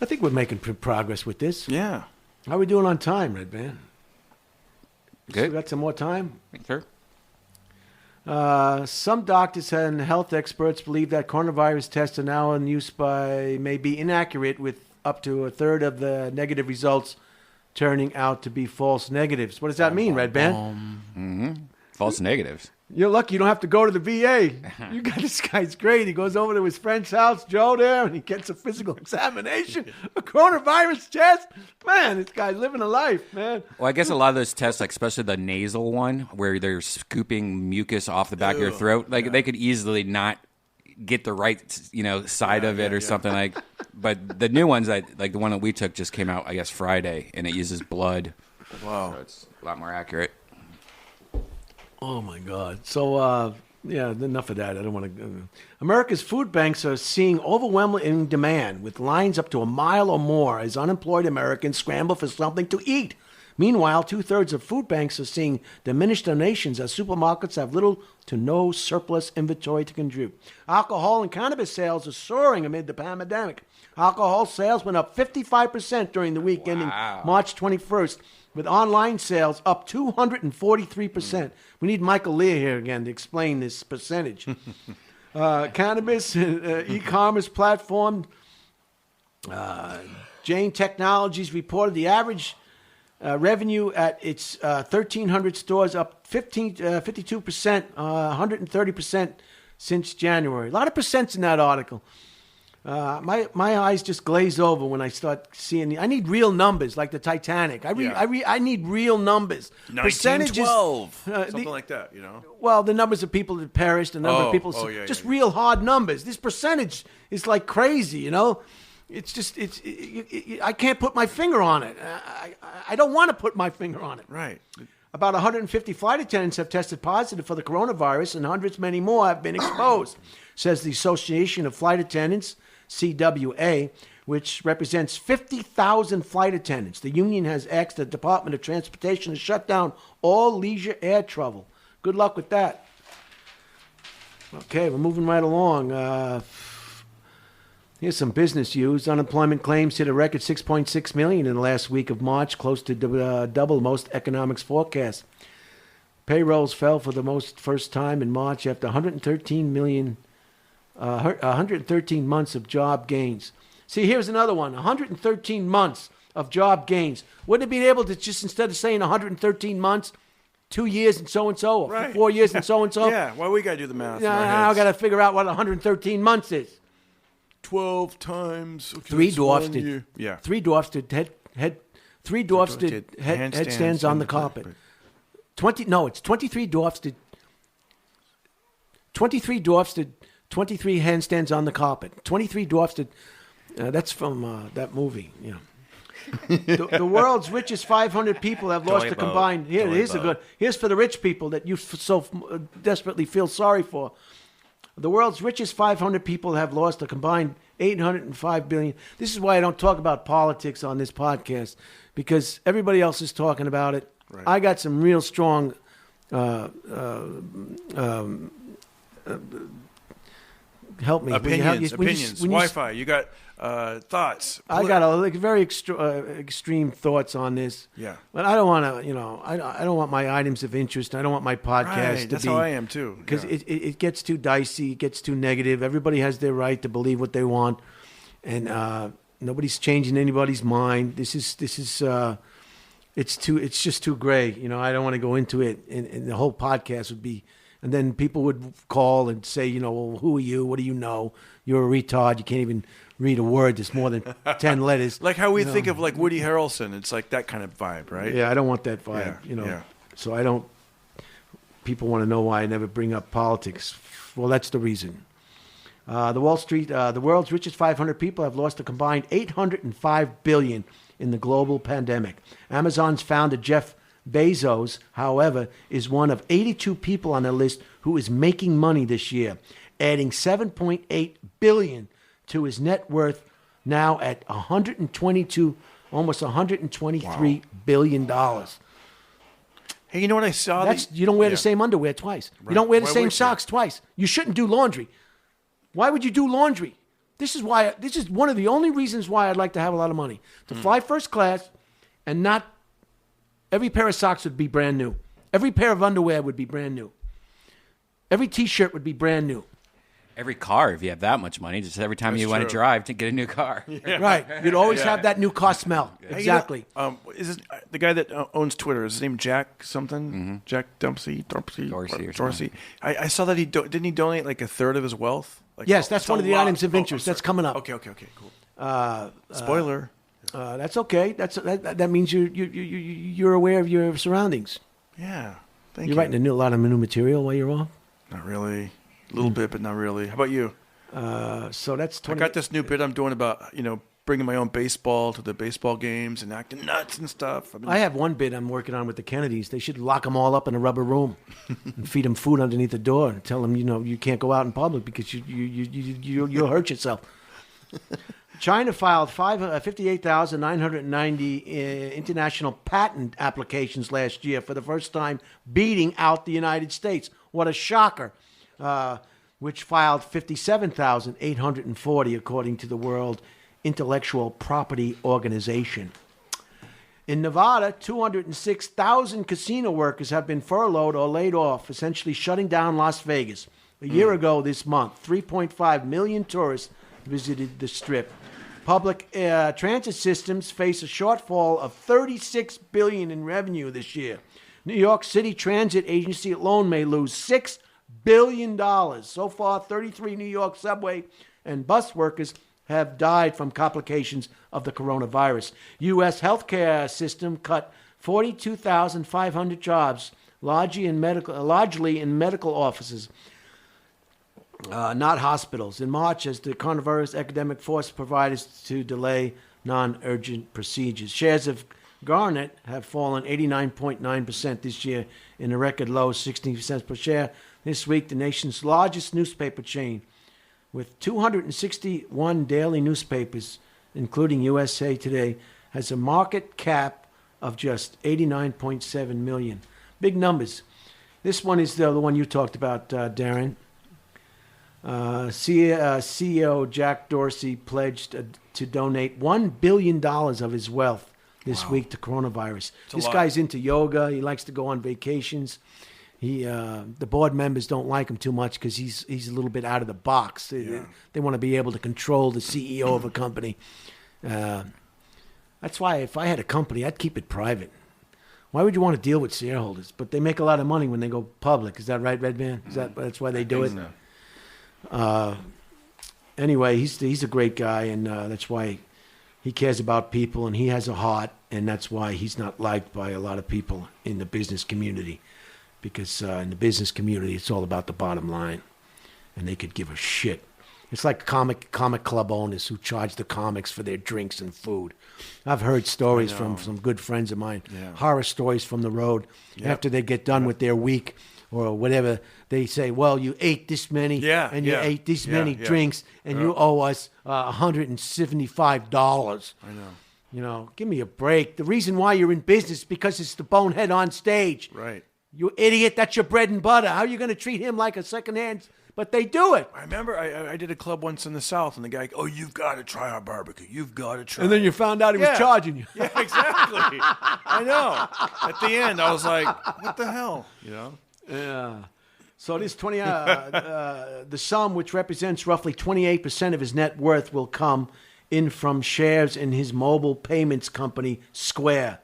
I think we're making progress with this. Yeah. How are we doing on time, Redban? Good. We got some more time? Sure. Some doctors and health experts believe that coronavirus tests are now in use may be inaccurate, with up to a third of the negative results turning out to be false negatives. What does that mean, Redban? False negatives. You're lucky you don't have to go to the VA. You got this guy's great. He goes over to his friend's house, Joe, there, and he gets a physical examination, a coronavirus test. Man, this guy's living a life, man. Well, I guess a lot of those tests, especially the nasal one, where they're scooping mucus off the back of your throat, they could easily not get the right, side of it or something . But the new ones, like the one that we took, just came out, I guess, Friday, and it uses blood. Wow, so it's a lot more accurate. Oh, my God. So, yeah, enough of that. I don't want to. America's food banks are seeing overwhelming demand with lines up to a mile or more as unemployed Americans scramble for something to eat. Meanwhile, 2/3 of food banks are seeing diminished donations as supermarkets have little to no surplus inventory to contribute. Alcohol and cannabis sales are soaring amid the pandemic. Alcohol sales went up 55% during the week ending March 21st, with online sales up 243%. We need Michael Lear here again to explain this percentage. Cannabis e-commerce platform Jane Technologies reported the average revenue at its 1,300 stores up 52%, 130% since January. A lot of percents in that article. My eyes just glaze over when I start seeing. I need real numbers, like the Titanic. I need real numbers. 1912, something like that. You know. Well, the numbers of people that perished, the number of people. Real hard numbers. This percentage is like crazy. You know, it's just I can't put my finger on it. I don't want to put my finger on it. Right. About 150 flight attendants have tested positive for the coronavirus, and hundreds many more have been exposed, says the Association of Flight Attendants, CWA, which represents 50,000 flight attendants. The union has asked the Department of Transportation to shut down all leisure air travel. Good luck with that. Okay, we're moving right along. Here's some business news. Unemployment claims hit a record 6.6 million in the last week of March, close to double most economics forecasts. Payrolls fell for the first time in March after 113 months of job gains. See, here's another one. 113 months of job gains. Wouldn't it be able to just, instead of saying 113 months, 2 years and so-and-so, or 4 years and so-and-so? Yeah, why we got to do the math? Now I got to figure out what 113 months is. 12 times. Okay, three dwarfs did headstands on the carpet. 23 dwarfs did 23 handstands on the carpet. 23 dwarfs did. That's from that movie. Yeah. The world's richest 500 people have lost a combined. Here's for the rich people that you so desperately feel sorry for. The world's richest 500 people have lost a combined $805 billion. This is why I don't talk about politics on this podcast, because everybody else is talking about it. Right. I got some real strong help me. Opinions. Wi-Fi. You got thoughts. I got very extreme thoughts on this. Yeah. But I don't want to, I don't want my items of interest. I don't want my podcast to that's be. How I am too. Because it gets too dicey. It gets too negative. Everybody has their right to believe what they want. And nobody's changing anybody's mind. This is it's just too gray. I don't want to go into it. And the whole podcast would be, and then people would call and say, well, who are you? What do you know? You're a retard. You can't even read a word that's more than 10 letters. Like how we think of like Woody Harrelson. It's like that kind of vibe, right? Yeah, I don't want that vibe, Yeah. So I don't. People want to know why I never bring up politics. Well, that's the reason. The world's richest 500 people have lost a combined $805 billion in the global pandemic. Amazon's founder Jeff Bezos, however, is one of 82 people on the list who is making money this year, adding $7.8 billion to his net worth, now at almost $123 billion. Hey, you know what I saw? You don't wear the same underwear twice. Right. You don't wear the same socks twice. You shouldn't do laundry. Why would you do laundry? This is one of the only reasons why I'd like to have a lot of money. To fly first class, and not every pair of socks would be brand new. Every pair of underwear would be brand new. Every T-shirt would be brand new. Every car, if you have that much money, just every time you want to drive to get a new car. Yeah. Right. You'd always have that new car smell. Yeah. Exactly. Is this, the guy that owns Twitter, is his name Jack something? Mm-hmm. Jack Dorsey. I saw that didn't he donate like a third of his wealth? Like, yes, that's one of the items of interest. That's coming up. Okay, cool. Spoiler. That's okay. That means you're aware of your surroundings. Yeah. You're writing a lot of new material while you're off? Not really. A little bit, but not really. How about you? So that's 20. I got this new bit I'm doing about, bringing my own baseball to the baseball games and acting nuts and stuff. I have one bit I'm working on with the Kennedys. They should lock them all up in a rubber room and feed them food underneath the door and tell them, you can't go out in public because you'll hurt yourself. China filed 58,990 international patent applications last year for the first time, beating out the United States. What a shocker. Which filed 57,840, according to the World Intellectual Property Organization. In Nevada, 206,000 casino workers have been furloughed or laid off, essentially shutting down Las Vegas. A year ago this month, 3.5 million tourists visited the Strip. Public transit systems face a shortfall of $36 billion in revenue this year. New York City Transit Agency alone may lose $6 billion. So far, 33 New York subway and bus workers have died from complications of the coronavirus. U.S. healthcare system cut 42,500 jobs, largely in medical offices. Not hospitals. In March, as the coronavirus epidemic forced providers to delay non-urgent procedures. Shares of Garnet have fallen 89.9% this year in a record low 60 cents per share. This week, the nation's largest newspaper chain, with 261 daily newspapers, including USA Today, has a market cap of just $89.7 million. Big numbers. This one is the one you talked about, Darren. CEO Jack Dorsey pledged to donate $1 billion of his wealth this week to coronavirus. This guy's into yoga. He likes to go on vacations. The board members don't like him too much because he's a little bit out of the box. They want to be able to control the CEO of a company. That's why if I had a company, I'd keep it private. Why would you want to deal with shareholders? But they make a lot of money when they go public. Is that right, Redban? That's why they do it? Anyway, he's a great guy, and that's why he cares about people, and he has a heart, and that's why he's not liked by a lot of people in the business community. Because in the business community, it's all about the bottom line, and they could give a shit. It's like comic club owners who charge the comics for their drinks and food. I've heard stories from some good friends of mine, horror stories from the road. After they get done with their week or whatever, they say, well, you ate this many and you ate this many drinks and you owe us $175. I know. Give me a break. The reason why you're in business is because it's the bonehead on stage. Right. You idiot, that's your bread and butter. How are you going to treat him like a second-hand? But they do it. I remember I did a club once in the South, and the guy, you've got to try our barbecue. You've got to try And then you found out he was charging you. Yeah, exactly. I know. At the end, I was like, what the hell? Yeah. So this the sum, which represents roughly 28% of his net worth, will come in from shares in his mobile payments company, Square.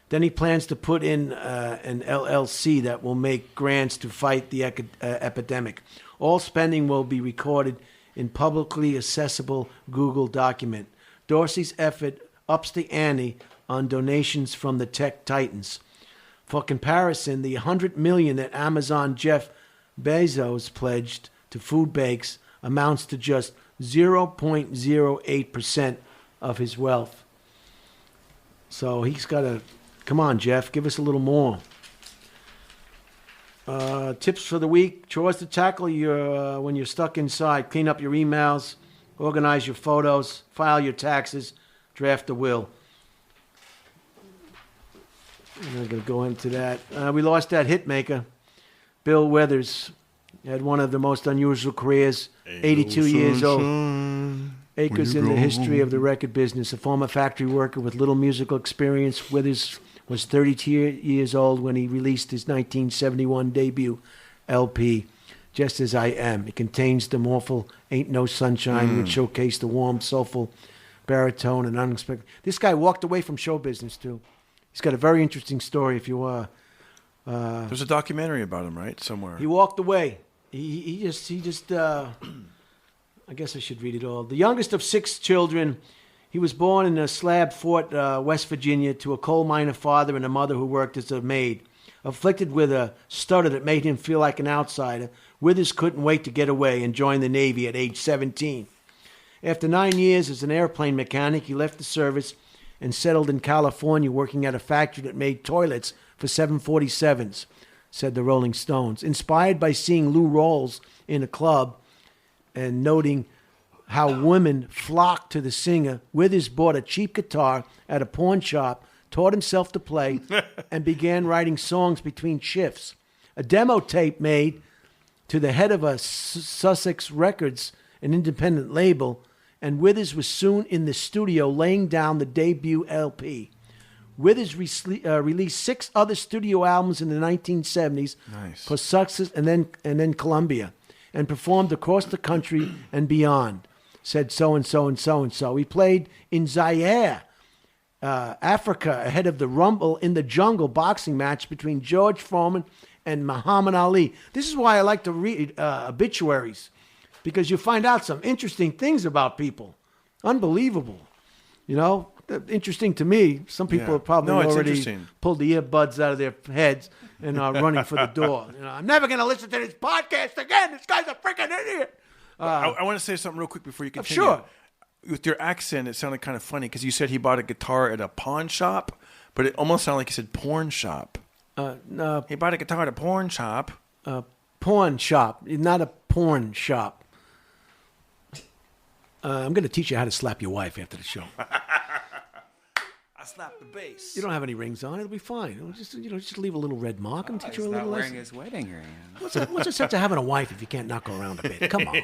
Then he plans to put in an LLC that will make grants to fight the epidemic. All spending will be recorded in publicly accessible Google document. Dorsey's effort ups the ante on donations from the tech titans. For comparison, the $100 million that Amazon Jeff Bezos pledged to food banks amounts to just 0.08% of his wealth. So he's got to... Come on, Jeff, give us a little more. Tips for the week. Chores to tackle when you're stuck inside. Clean up your emails. Organize your photos. File your taxes. Draft a will. I'm not going to go into that. We lost that hit maker, Bill Weathers. He had one of the most unusual careers. 82 years old. Acres in the history of the record business. A former factory worker with little musical experience, Withers was 32 years old when he released his 1971 debut LP, Just As I Am. It contains the mournful Ain't No Sunshine, which showcased the warm, soulful baritone and unexpected. This guy walked away from show business, too. He's got a very interesting story if you... There's a documentary about him, right? Somewhere. He walked away. He just I guess I should read it all. The youngest of 6 children... He was born in a slab fort, West Virginia, to a coal miner father and a mother who worked as a maid. Afflicted with a stutter that made him feel like an outsider, Withers couldn't wait to get away and join the Navy at age 17. After 9 years as an airplane mechanic, he left the service and settled in California working at a factory that made toilets for 747s, said the Rolling Stones. Inspired by seeing Lou Rawls in a club and noting how women flocked to the singer, Withers bought a cheap guitar at a pawn shop, taught himself to play, and began writing songs between shifts. A demo tape made to the head of a Sussex Records, an independent label, and Withers was soon in the studio laying down the debut LP. Withers released 6 other studio albums in the 1970s for Sussex and then Columbia, and performed across the country and beyond, said so-and-so and so-and-so. He played in Zaire, Africa, ahead of the Rumble in the Jungle boxing match between George Foreman and Muhammad Ali. This is why I like to read obituaries, because you find out some interesting things about people. Unbelievable. You know, interesting to me. Some people have probably already pulled the earbuds out of their heads and are running for the door. You know, I'm never going to listen to this podcast again. This guy's a freaking idiot. I want to say something real quick before you continue. Sure. With your accent, it sounded kind of funny because you said he bought a guitar at a pawn shop, but it almost sounded like you said porn shop. He bought a guitar at a porn shop. Pawn shop, not a porn shop. I'm going to teach you how to slap your wife after the show. I slapped the bass. You don't have any rings on; it'll be fine. It'll just leave a little red mark and teach you a little wearing lesson. his wedding ring. What's the sense of having a wife if you can't knock her around a bit? Come on.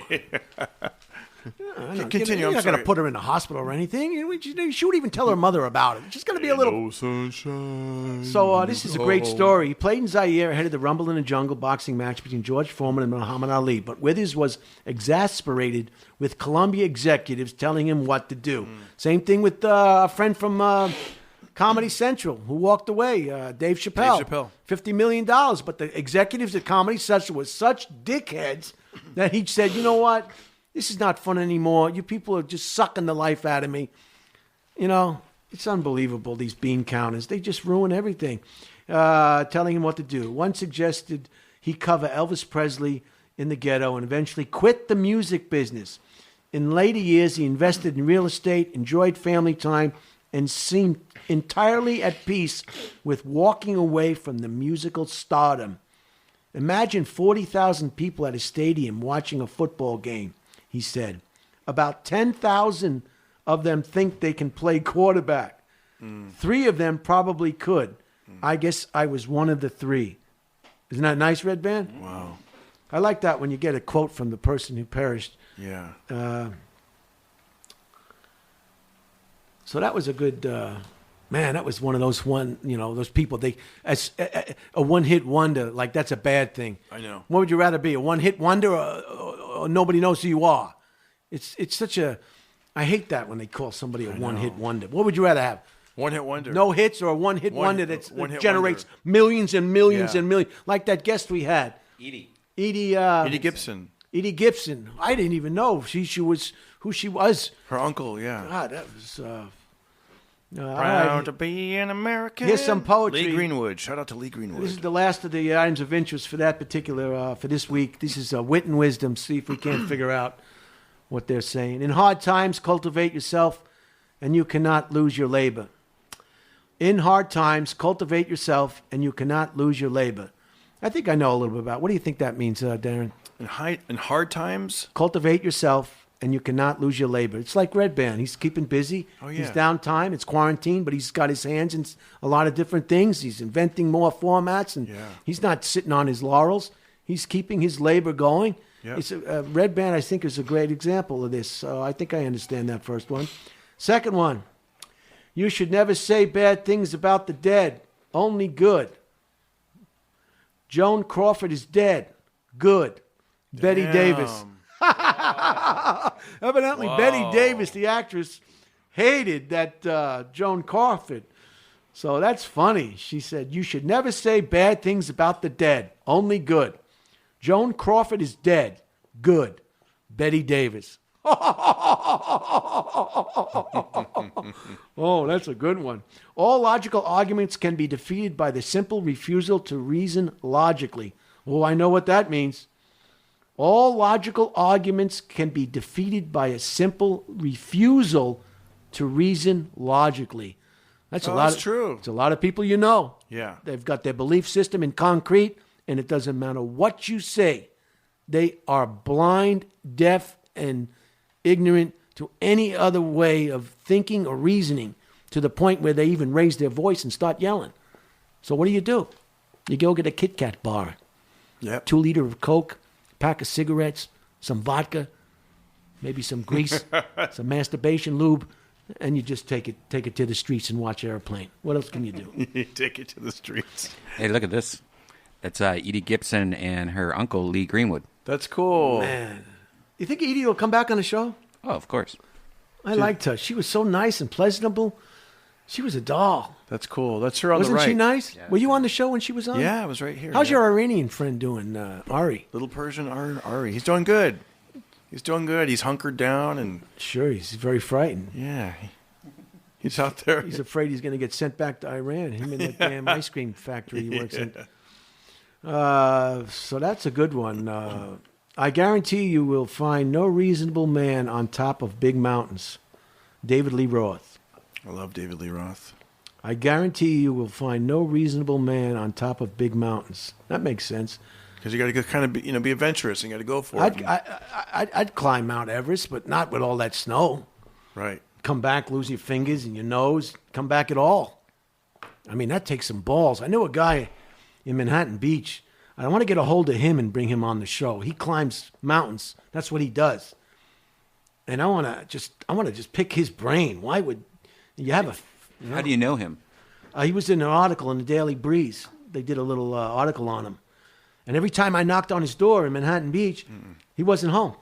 Continue. You're not going to put her in the hospital or anything. She wouldn't even tell her mother about it. It's just going to be a little. No sunshine. So this is a great story. He played in Zaire ahead of the Rumble in the Jungle boxing match between George Foreman and Muhammad Ali. But Withers was exasperated with Columbia executives telling him what to do. Same thing with a friend from Comedy Central who walked away, Dave Chappelle. $50 million. But the executives at Comedy Central were such dickheads that he said, you know what? This is not fun anymore. You people are just sucking the life out of me. You know, it's unbelievable, these bean counters. They just ruin everything. Telling him what to do. One suggested he cover Elvis Presley in the ghetto and eventually quit the music business. In later years, he invested in real estate, enjoyed family time, and seemed entirely at peace with walking away from the musical stardom. Imagine 40,000 people at a stadium watching a football game, he said. About 10,000 of them think they can play quarterback. 3 of them probably could. I guess I was one of the 3. Isn't that nice, Redban? Wow. I like that when you get a quote from the person who perished. Yeah. So that was a good, man, that was one of those those people, a one-hit wonder, like that's a bad thing. I know. What would you rather be, a one-hit wonder or nobody knows who you are? It's such a, I hate that when they call somebody a one-hit wonder. What would you rather have? One-hit wonder. No hits or a one-hit wonder that generates millions and millions and millions, like that guest we had. Edie Gibson. Edie Gibson. I didn't even know she was who she was. Her uncle, yeah. God, that was... Proud to be an American. Here's some poetry. Lee Greenwood. Shout out to Lee Greenwood. This is the last of the items of interest for that particular, for this week. This is wit and wisdom. See if we can't figure out what they're saying. In hard times, cultivate yourself, and you cannot lose your labor. In hard times, cultivate yourself, and you cannot lose your labor. I think I know a little bit about it. What do you think that means, Darren? In hard times? Cultivate yourself, and you cannot lose your labor. It's like Redban. He's keeping busy. Oh, yeah. He's downtime. It's quarantine, but he's got his hands in a lot of different things. He's inventing more formats, and he's not sitting on his laurels. He's keeping his labor going. Yep. It's Redban, I think, is a great example of this. So I think I understand that first one. Second one, you should never say bad things about the dead, only good. Joan Crawford is dead. Good. Damn. Betty Davis. Evidently, Betty Davis, the actress, hated that Joan Crawford. So that's funny. She said, you should never say bad things about the dead, only good. Joan Crawford is dead. Good. Betty Davis. Oh, that's a good one. All logical arguments can be defeated by the simple refusal to reason logically. Oh, I know what that means. All logical arguments can be defeated by a simple refusal to reason logically. That's That's true. It's a lot of people you know. Yeah. They've got their belief system in concrete, and it doesn't matter what you say. They are blind, deaf, and ignorant to any other way of thinking or reasoning, to the point where they even raise their voice and start yelling. So what do? You go get a Kit Kat bar. Yep. 2 liter of Coke, pack of cigarettes, some vodka, maybe some grease, some masturbation lube, and you just take it to the streets and watch Airplane. What else can you do? You take it to the streets. Hey, look at this. That's Edie Gibson and her uncle, Lee Greenwood. That's cool. Man. You think Edie will come back on the show? Oh, of course. I liked her. She was so nice and pleasantable. She was a doll. That's cool. That's her on the right. Wasn't she nice? Yeah, were you on the show when she was on? Yeah, I was right here. How's your Iranian friend doing, Ari? Little Persian Ari? He's doing good. He's hunkered down and... Sure, he's very frightened. Yeah. He's out there. He's afraid he's going to get sent back to Iran. Him and that damn ice cream factory he works in. So that's a good one. I guarantee you will find no reasonable man on top of big mountains. David Lee Roth. I love David Lee Roth. I guarantee you will find no reasonable man on top of big mountains. That makes sense. Because you got to go kind of be adventurous and you got to go for it. I'd climb Mount Everest, but not with all that snow. Right. Come back, lose your fingers and your nose, come back at all. I mean, that takes some balls. I knew a guy in Manhattan Beach. I want to get a hold of him and bring him on the show. He climbs mountains. That's what he does. And I want to just pick his brain. Why would you have a... How do you know him? He was in an article in the Daily Breeze. They did a little article on him. And every time I knocked on his door in Manhattan Beach, he wasn't home.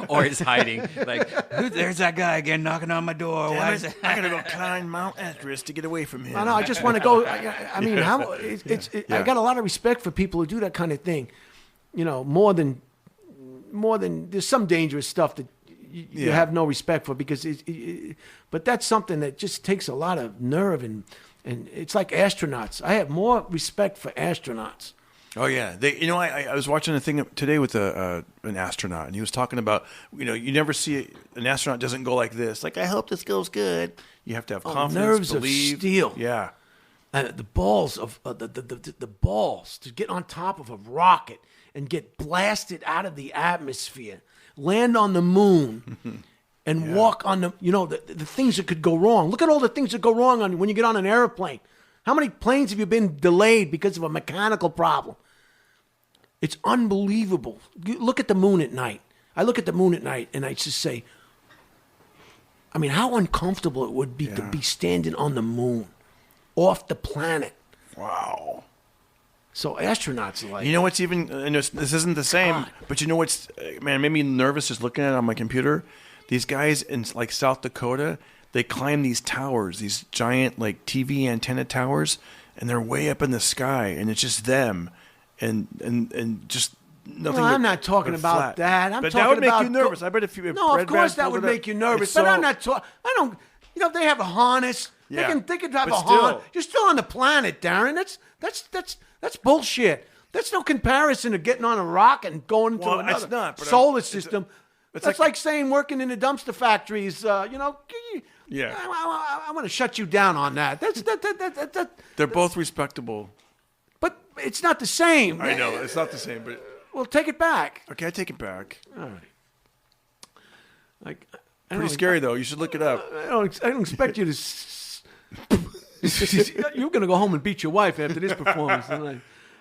Or he's hiding. Like, there's that guy again knocking on my door. Why is it? I got to go climb Mount Everest to get away from him. I know. I just want to go. I mean, I got a lot of respect for people who do that kind of thing. You know, more than there's some dangerous stuff that you have no respect for because but that's something that just takes a lot of nerve and it's like astronauts. I have more respect for astronauts. Oh yeah, I was watching a thing today with an astronaut, and he was talking about you never see an astronaut doesn't go like this. Like, I hope this goes good. You have to have confidence, nerves believe. Of steel. Yeah, and the balls of the balls to get on top of a rocket and get blasted out of the atmosphere, land on the moon, and walk on the things that could go wrong. Look at all the things that go wrong when you get on an airplane. How many planes have you been delayed because of a mechanical problem? It's unbelievable. Look at the moon at night. I look at the moon at night and I just say, I mean, how uncomfortable it would be to be standing on the moon, off the planet. Wow. So astronauts are like... You know what's even... this isn't the same, God. but you know what's... Man, it made me nervous just looking at it on my computer. These guys in like South Dakota, they climb these towers, these giant like TV antenna towers, and they're way up in the sky, and it's just them. And just nothing. No, I'm not talking about flat. that. But that would make you nervous. I bet if you. No, of course that would make you nervous. But I'm not talking. I don't. They have a harness. Yeah. They could have But a harness. You're still on the planet, Darren. That's bullshit. That's no comparison to getting on a rocket and going to another solar system. That's like saying working in the dumpster factories. Yeah. I want to shut you down on that. They're both respectable. But it's not the same. I know it's not the same, but well, take it back. Okay, I take it back. All right. Pretty scary though. You should look it up. I don't expect you to. You're going to go home and beat your wife after this performance tonight.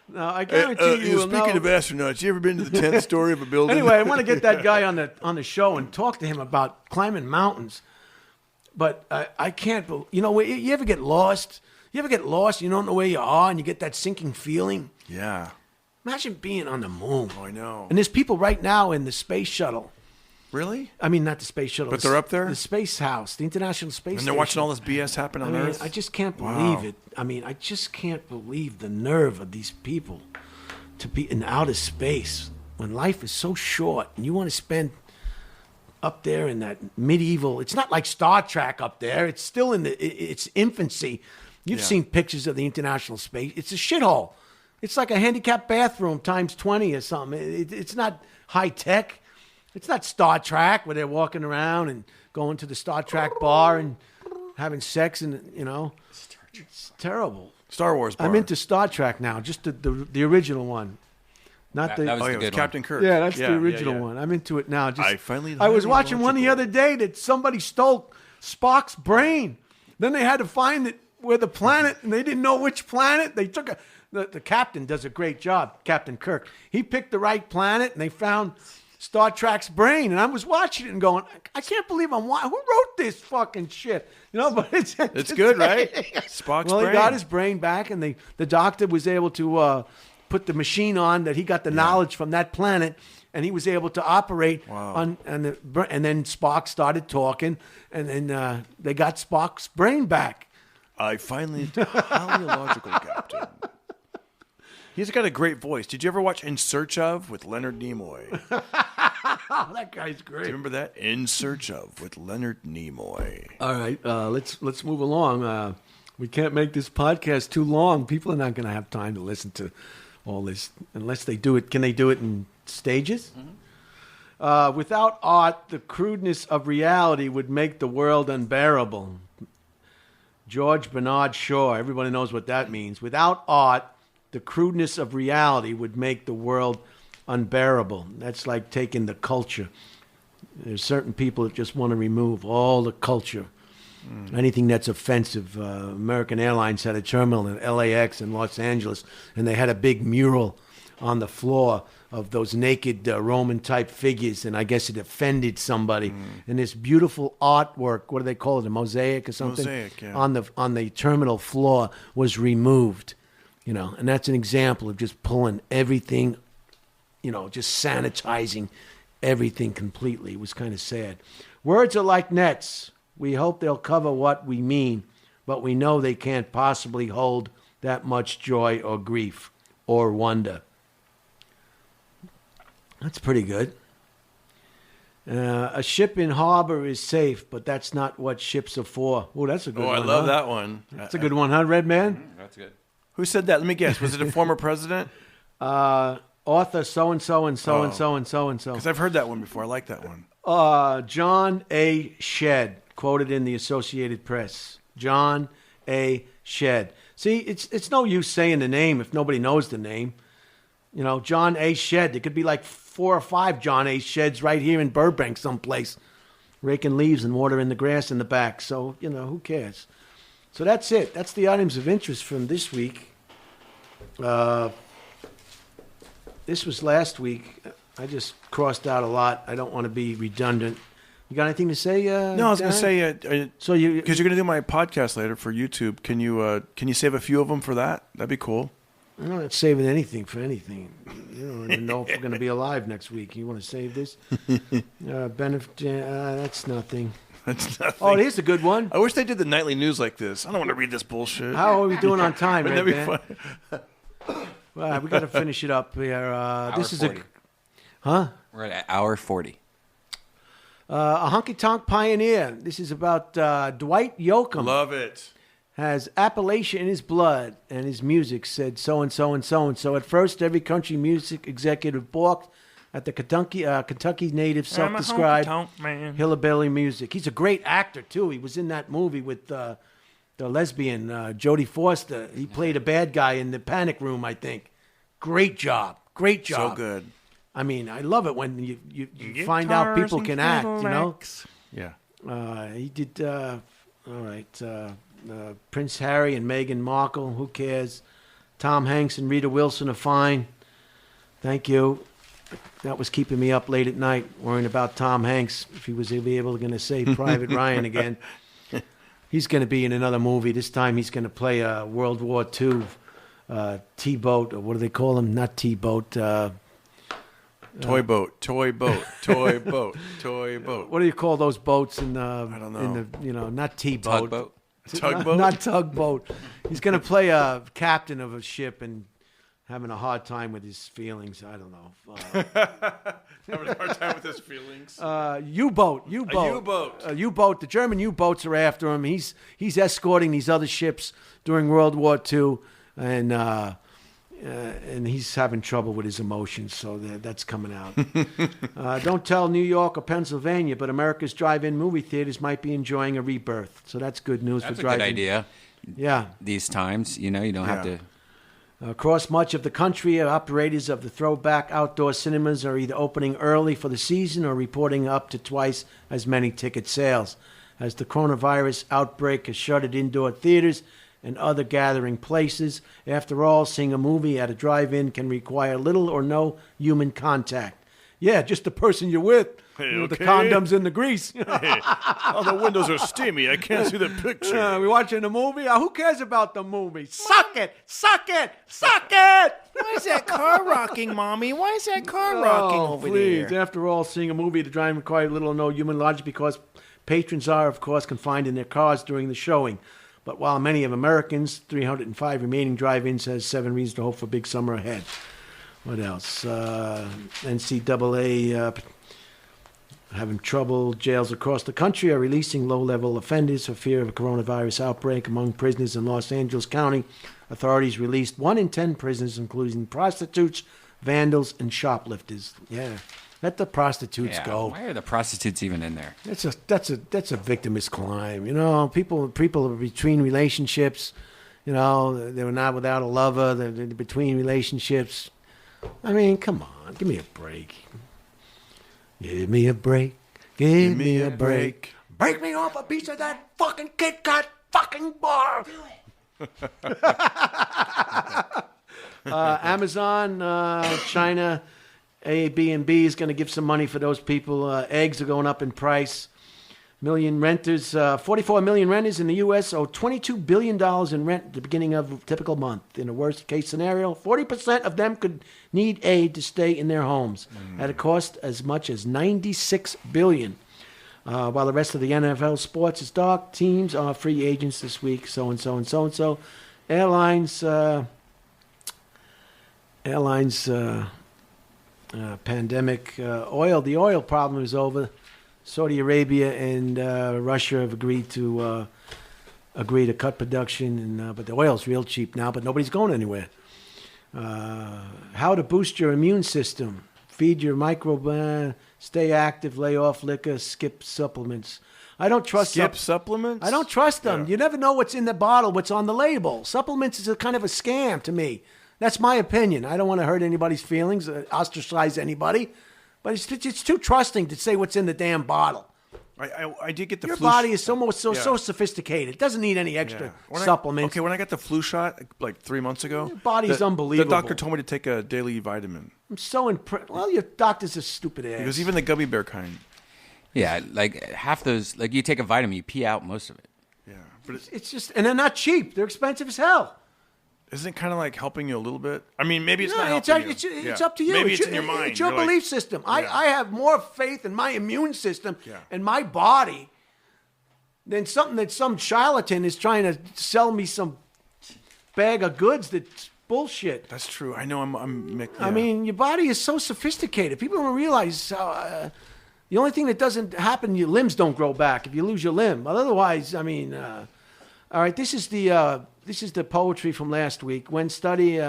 No, I guarantee you. Speaking of astronauts, you ever been to the 10th story of a building? Anyway, I want to get that guy on the show and talk to him about climbing mountains. But I can't. You ever get lost? You ever get lost? You don't know where you are, and you get that sinking feeling. Yeah. Imagine being on the moon. Oh, I know. And there's people right now in the space shuttle. Really? I mean, not the space shuttle. But they're up there? The space house, the International Space Station. And they're watching all this BS happen on Earth? I just can't believe it. I mean, I just can't believe the nerve of these people to be in outer space when life is so short and you want to spend up there in that medieval... It's not like Star Trek up there. It's still in its infancy. You've seen pictures of the International Space. It's a shithole. It's like a handicapped bathroom times 20 or something. It's not high tech. It's not Star Trek where they're walking around and going to the Star Trek bar and having sex and, it's terrible. Star Wars bar. I'm into Star Trek now, just the original one. Not that was it was Captain Kirk. Yeah, that's the original one. I'm into it now. I was watching one the other day that somebody stole Spock's brain. Then they had to find it where the planet, and they didn't know which planet. They took the captain does a great job, Captain Kirk. He picked the right planet, and they found Star Trek's brain. And I was watching it and going, I can't believe who wrote this fucking shit? But it's good, right? Spock's brain. Well, he got his brain back, and the doctor was able to put the machine on that he got the knowledge from that planet, and he was able to operate on and then Spock started talking, and then they got Spock's brain back. I finally highly illogical captain. He's got a great voice. Did you ever watch In Search Of with Leonard Nimoy? That guy's great. Do you remember that? In Search Of with Leonard Nimoy. All right, let's move along. We can't make this podcast too long. People are not going to have time to listen to all this unless they do it. Can they do it in stages? Mm-hmm. Without art, the crudeness of reality would make the world unbearable. George Bernard Shaw. Everybody knows what that means. Without art, the crudeness of reality would make the world unbearable. That's like taking the culture. There's certain people that just want to remove all the culture. Anything that's offensive. American Airlines had a terminal in LAX in Los Angeles, and they had a big mural on the floor of those naked Roman-type figures, and I guess it offended somebody. And this beautiful artwork, what do they call it, a mosaic or something? Mosaic, yeah. On the terminal floor was removed. And that's an example of just pulling everything, just sanitizing everything completely. It was kind of sad. Words are like nets. We hope they'll cover what we mean, but we know they can't possibly hold that much joy or grief or wonder. That's pretty good. A ship in harbor is safe, but that's not what ships are for. Oh, that's a good one. I love that one. That's a good one, huh, Redman? That's good. Who said that? Let me guess. Was it a former president? Author so-and-so and so-and-so and so-and-so. Because I've heard that one before. I like that one. John A. Shedd, quoted in the Associated Press. John A. Shedd. See, it's no use saying the name if nobody knows the name. John A. Shedd. There could be like 4 or 5 John A. Sheds right here in Burbank someplace, raking leaves and watering the grass in the back. So, who cares? So that's it. That's the items of interest from this week. This was last week. I just crossed out a lot. I don't want to be redundant. You got anything to say? No, I was going to say. So because you're going to do my podcast later for YouTube. Can you save a few of them for that? That'd be cool. I'm not saving anything for anything. You don't even know if we're going to be alive next week. You want to save this? That's nothing. That's nothing. Oh, here's a good one. I wish they did the nightly news like this. I don't want to read this bullshit. How are we doing on time, Wouldn't that be fun? Well, we got to finish it up here. This is 40. We're at hour 40. A honky-tonk pioneer. This is about Dwight Yoakam. Love it. Has Appalachia in his blood, and his music said so-and-so and so-and-so. At first, every country music executive balked at the Kentucky native self-described hillbilly music. He's a great actor, too. He was in that movie with the lesbian Jodie Foster. He played a bad guy in the Panic Room, I think. Great job. Great job. So good. I mean, I love it when you find out people can act, Yeah. He did, all right, Prince Harry and Meghan Markle, who cares? Tom Hanks and Rita Wilson are fine. Thank you. That was keeping me up late at night, worrying about Tom Hanks, if he was able to save Private Ryan again. He's going to be in another movie. This time he's going to play a World War II T-boat, or what do they call them? Not T-boat. Toy boat. What do you call those boats in I don't know. in the not T-boat. Tugboat. Tugboat? Not tugboat. He's going to play a captain of a ship and having a hard time with his feelings. I don't know. Having a hard time with his feelings. U-boat. A U-boat. U-boat. The German U-boats are after him. He's escorting these other ships during World War II, and and he's having trouble with his emotions, so that's coming out. Don't tell New York or Pennsylvania, but America's drive-in movie theaters might be enjoying a rebirth. So that's good news for drive-in. That's a good idea. Yeah. These times, you don't have to. Across much of the country, operators of the throwback outdoor cinemas are either opening early for the season or reporting up to twice as many ticket sales. As the coronavirus outbreak has shuttered indoor theaters and other gathering places, after all, seeing a movie at a drive-in can require little or no human contact. Yeah, just the person you're with. Hey, The condoms and the grease. Hey, oh, the windows are steamy. I can't see the picture. We're watching a movie. Who cares about the movie? Suck it! Suck it! Suck it! Why is that car rocking, Mommy? Why is that car rocking over please. there? After all, seeing a movie at the drive-in requires little or no human logic because patrons are, of course, confined in their cars during the showing. But while many of Americans, 305 remaining drive-ins, has 7 reasons to hope for a big summer ahead. What else? NCAA having trouble. Jails across the country are releasing low-level offenders for fear of a coronavirus outbreak among prisoners in Los Angeles County. Authorities released 1 in 10 prisoners, including prostitutes, vandals, and shoplifters. Yeah, let the prostitutes go. Why are the prostitutes even in there? That's a victimist crime. People are between relationships. They were not without a lover. They're between relationships. I mean, come on, give me a break. Give me a break. Give me a break. Break me off a piece of that fucking Kit Kat fucking bar. Amazon, China, A&B is going to give some money for those people. Eggs are going up in price. 44 million renters in the U.S. owe $22 billion in rent at the beginning of a typical month. In a worst-case scenario, 40% of them could need aid to stay in their homes at a cost as much as $96 billion. While the rest of the NFL sports is dark, teams are free agents this week, so-and-so and so-and-so. Airlines, pandemic, oil. The oil problem is over. Saudi Arabia and Russia have agreed to cut production, but the oil's real cheap now. But nobody's going anywhere. How to boost your immune system: feed your microbe, stay active, lay off liquor, skip supplements. I don't trust supplements. I don't trust them. Yeah. You never know what's in the bottle, what's on the label. Supplements is a kind of a scam to me. That's my opinion. I don't want to hurt anybody's feelings, ostracize anybody. But it's too trusting to say what's in the damn bottle. I did get the Your flu body is so sophisticated. It doesn't need any extra supplements. When I got the flu shot like 3 months ago, your body's unbelievable. The doctor told me to take a daily vitamin. I'm so impressed. Well, your doctor's a stupid ass. Because even the gummy bear kind. Yeah, like half those. Like you take a vitamin, you pee out most of it. Yeah, but it's just, and they're not cheap. They're expensive as hell. Isn't it kind of like helping you a little bit? I mean, maybe it's not helping you. It's up to you. Maybe it's in your mind. It's your belief system. I have more faith in my immune system and my body than something that some charlatan is trying to sell me some bag of goods that's bullshit. That's true. I know I mean, your body is so sophisticated. People don't realize the only thing that doesn't happen, your limbs don't grow back if you lose your limb. But otherwise, I mean, all right, this is the poetry from last week. When stupidity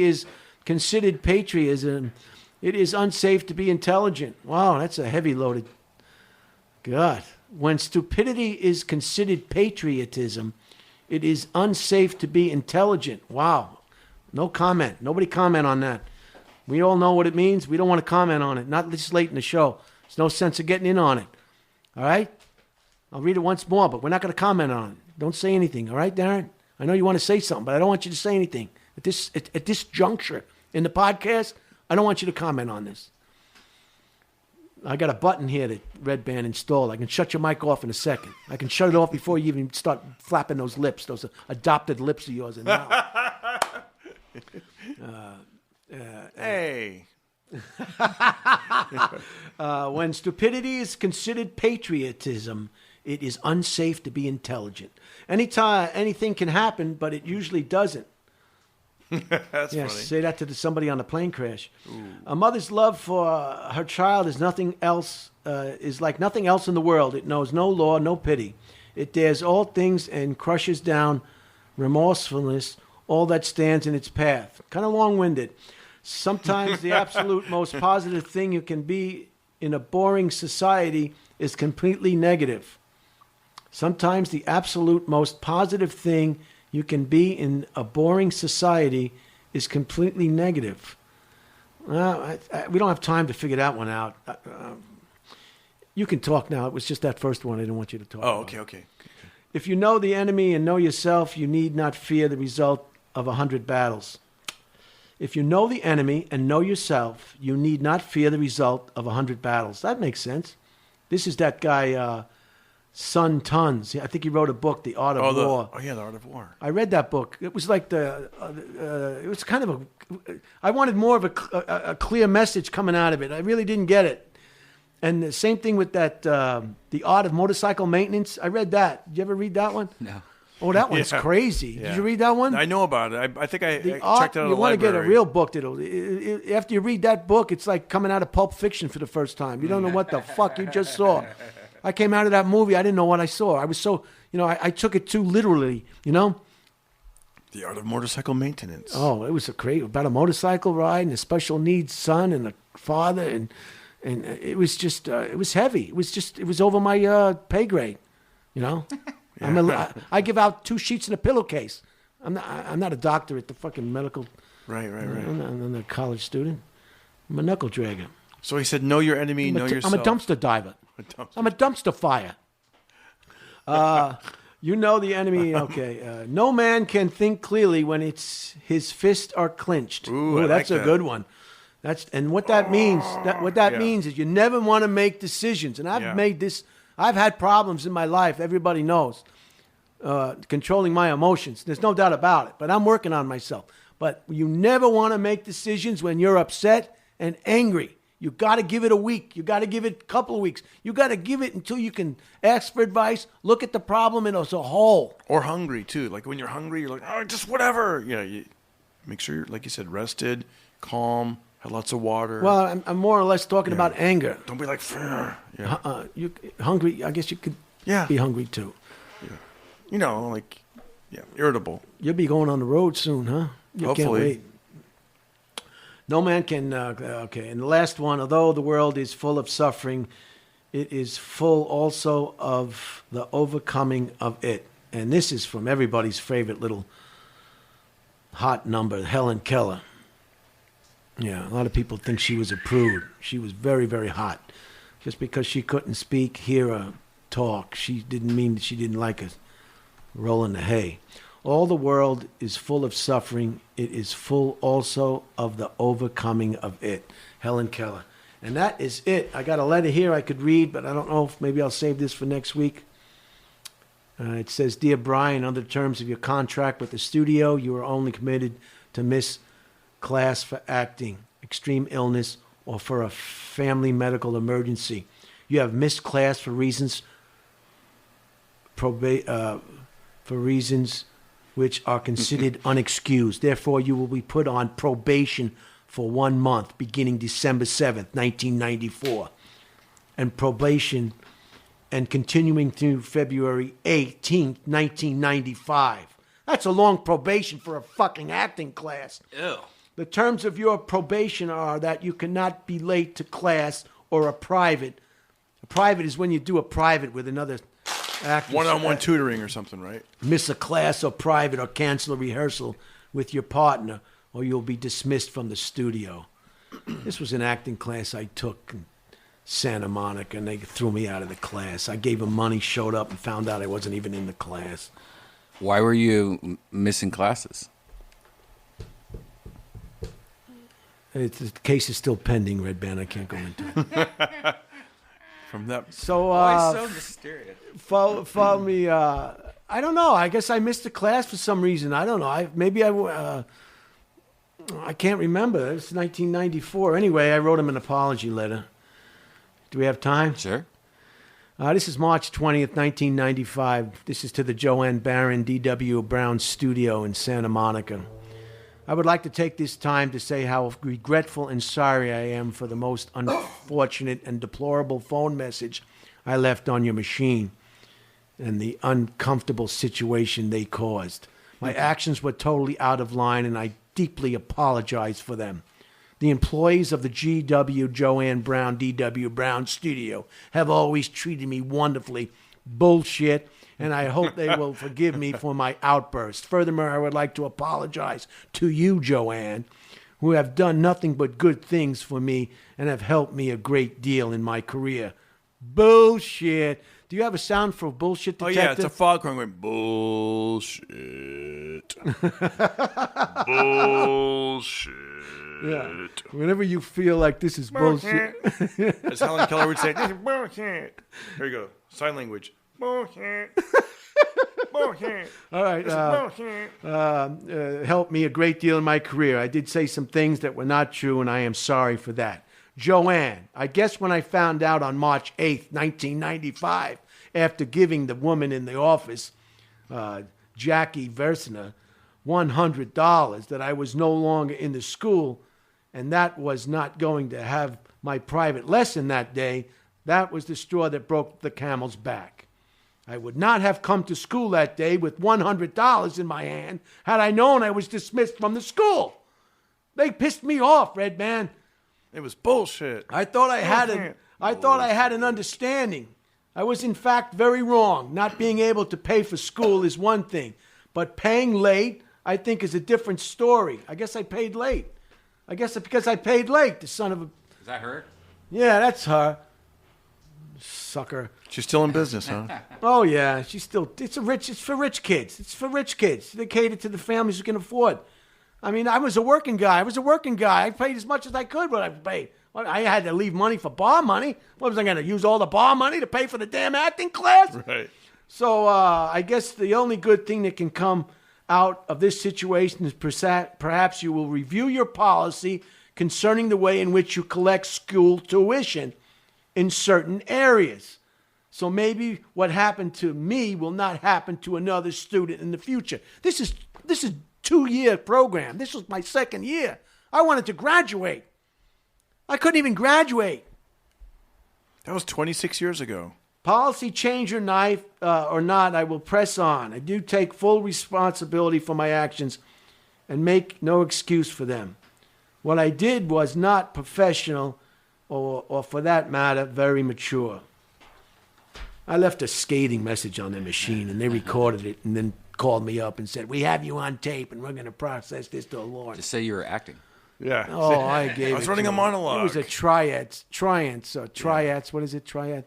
is considered patriotism, it is unsafe to be intelligent. Wow, that's a heavy loaded. God. When stupidity is considered patriotism, it is unsafe to be intelligent. Wow. No comment. Nobody comment on that. We all know what it means. We don't want to comment on it. Not this late in the show. There's no sense of getting in on it. All right? I'll read it once more, but we're not going to comment on it. Don't say anything. All right, Darren? I know you want to say something, but I don't want you to say anything. At this juncture in the podcast, I don't want you to comment on this. I got a button here that Redban installed. I can shut your mic off in a second. I can shut it off before you even start flapping those lips, those adopted lips of yours. Hey. When stupidity is considered patriotism, it is unsafe to be intelligent. Anything can happen, but it usually doesn't. That's funny. Say that to somebody on a plane crash. Ooh. A mother's love for her child is nothing else. Is like nothing else in the world. It knows no law, no pity. It dares all things and crushes down remorsefulness all that stands in its path. Kind of long-winded. Sometimes the absolute most positive thing you can be in a boring society is completely negative. Sometimes the absolute most positive thing you can be in a boring society is completely negative. We don't have time to figure that one out. You can talk now. It was just that first one I didn't want you to talk about. Okay. If you know the enemy and know yourself, you need not fear the result of 100 battles. If you know the enemy and know yourself, you need not fear the result of 100 battles. That makes sense. This is that guy, Sun Tzu's. I think he wrote a book, The Art of War. The Art of War. I read that book. It was like it was kind of I wanted more of a clear message coming out of it. I really didn't get it. And the same thing with that, The Art of Motorcycle Maintenance. I read that. Did you ever read that one? No. Oh, that one's crazy. Yeah. Did you read that one? I know about it. I think I checked it out at the library. You want to get a real book. After you read that book, it's like coming out of Pulp Fiction for the first time. You don't know what the fuck you just saw. I came out of that movie. I didn't know what I saw. I was so, I took it too literally, The Art of Motorcycle Maintenance. Oh, it was about a motorcycle ride and a special needs son and a father. And it was just, it was heavy. It was over my pay grade, Yeah. I give out 2 sheets and a pillowcase. I'm not a doctor at the fucking medical. Right. I'm not a college student. I'm a knuckle dragger. So he said, know your enemy, know yourself. I'm a dumpster diver. I'm a dumpster fire. You know the enemy. Okay. No man can think clearly when his fists are clenched. Ooh, that's a good one. And what that means. What that means is you never want to make decisions. And I've made this. I've had problems in my life. Everybody knows. Controlling my emotions. There's no doubt about it. But I'm working on myself. But you never want to make decisions when you're upset and angry. You got to give it a week. You got to give it a couple of weeks. You got to give it until you can ask for advice, look at the problem as a whole. Or hungry, too. Like when you're hungry, you're like, oh, just whatever. You make sure you're, like you said, rested, calm, had lots of water. Well, I'm more or less talking about anger. Don't be like, you hungry, I guess you could be hungry, too. Yeah. Irritable. You'll be going on the road soon, huh? You Hopefully. Can't wait. No man can, okay. And the last one, although the world is full of suffering, it is full also of the overcoming of it. And this is from everybody's favorite little hot number, Helen Keller. Yeah, a lot of people think she was a prude. She was very, very hot. Just because she couldn't speak, hear, or talk, she didn't mean that she didn't like us rolling the hay. All the world is full of suffering. It is full also of the overcoming of it. Helen Keller. And that is it. I got a letter here I could read, but I don't know if maybe I'll save this for next week. It says, Dear Brian, under the terms of your contract with the studio, you are only committed to miss class for acting, extreme illness, or for a family medical emergency. You have missed class for reasons which are considered unexcused. Therefore, you will be put on probation for 1 month, beginning December 7th, 1994. And probation and continuing through February 18th, 1995. That's a long probation for a fucking acting class. Ew. The terms of your probation are that you cannot be late to class or a private. A private is when you do a private with another actor. One-on-one tutoring or something, right? Miss a class or private or cancel a rehearsal with your partner or you'll be dismissed from the studio. This was an acting class I took in Santa Monica, and they threw me out of the class. I gave them money, showed up, and found out I wasn't even in the class. Why were you missing classes? The case is still pending, Redban. I can't go into it. From that. So, so mysterious. Follow me. I don't know. I guess I missed the class for some reason. I don't know. I can't remember. It was 1994. Anyway, I wrote him an apology letter. Do we have time? Sure. This is March 20th, 1995. This is to the Joanne Barron D.W. Brown studio in Santa Monica. I would like to take this time to say how regretful and sorry I am for the most unfortunate and deplorable phone message I left on your machine and the uncomfortable situation they caused. My actions were totally out of line, and I deeply apologize for them. The employees of the G.W. Joanne Brown, D.W. Brown studio have always treated me wonderfully. Bullshit. And I hope they will forgive me for my outburst. Furthermore, I would like to apologize to you, Joanne, who have done nothing but good things for me and have helped me a great deal in my career. Bullshit. Do you have a sound for bullshit detective? Oh, yeah, it's a foghorn going, bullshit. Bullshit. Yeah. Whenever you feel like this is bullshit. As Helen Keller would say, this is bullshit. Here you go. Sign language. Bullshit. Bullshit. All right. Helped me a great deal in my career. I did say some things that were not true, and I am sorry for that. Joanne, I guess when I found out on March 8th, 1995, after giving the woman in the office, Jackie Versina, $100, that I was no longer in the school and that was not going to have my private lesson that day, that was the straw that broke the camel's back. I would not have come to school that day with $100 in my hand had I known I was dismissed from the school. They pissed me off, Redban. It was bullshit. I thought I had an understanding. I was in fact very wrong. Not being able to pay for school is one thing, but paying late, I think, is a different story. I guess I paid late. I guess it's because I paid late. The son of a. Is that her? Yeah, that's her. Sucker. She's still in business, huh? Oh yeah, she's still. It's for rich kids. It's for rich kids. They cater to the families who can afford. I mean, I was a working guy. I paid as much as I could, but I paid. I had to leave money for bar money. What was I going to use all the bar money to pay for the damn acting class? Right. So I guess the only good thing that can come out of this situation is perhaps you will review your policy concerning the way in which you collect school tuition in certain areas. So maybe what happened to me will not happen to another student in the future. This is 2-year program. This was my second year. I wanted to graduate. I couldn't even graduate. That was 26 years ago. Policy change or not, I will press on. I do take full responsibility for my actions and make no excuse for them. What I did was not professional or for that matter, very mature. I left a scathing message on their machine, and they recorded it and then called me up and said, we have you on tape, and we're going to process this to a lawyer. Just say you were acting. Yeah. Oh, I gave it. I was running a monologue. It was a triads. What is it? Triads.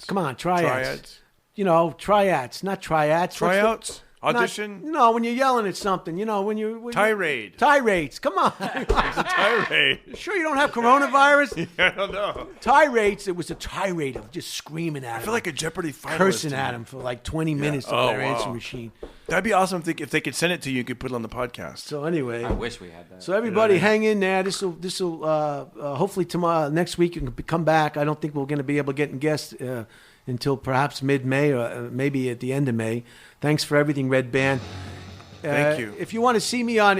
Come on, triads. You know, triads, not triads. Tryouts? Audition? When you're yelling at something, Tirade. Tirades, come on. It's a tirade. Sure you don't have coronavirus? I don't know. Tirades, it was a tirade of just screaming at him. I feel like a Jeopardy finalist. Cursing at him for like 20 minutes on their answering machine. That'd be awesome if they could send it to you. You could put it on the podcast. So anyway. I wish we had that. So everybody hang in there. This will hopefully next week you can come back. I don't think we're going to be able to get guests until perhaps mid-May or maybe at the end of May. Thanks for everything, Redban. Thank you. If you want to see me on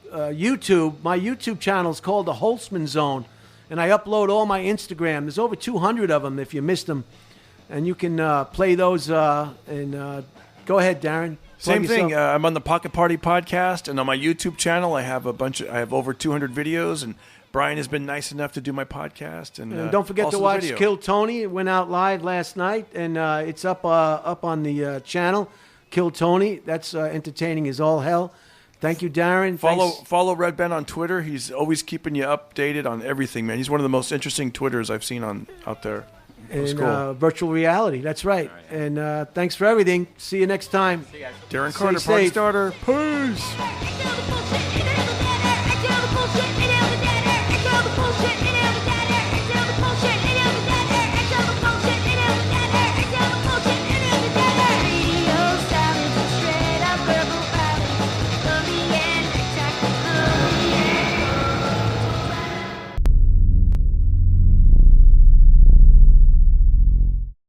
YouTube, my YouTube channel is called The Holtzman Zone, and I upload all my Instagram. There's over 200 of them if you missed them, and you can play those. And go ahead, Darren. Same thing. I'm on the Pocket Party podcast, and on my YouTube channel, I have over 200 videos, and Brian has been nice enough to do my podcast, and don't forget to watch video. Kill Tony. It went out live last night, and it's up on the channel. Kill Tony. That's entertaining as all hell. Thank you, Darren. Follow Redban on Twitter. He's always keeping you updated on everything, man. He's one of the most interesting Twitters I've seen out there. And cool. Virtual reality. That's right. And thanks for everything. See you next time. Darren Carter, Party Starter. Peace.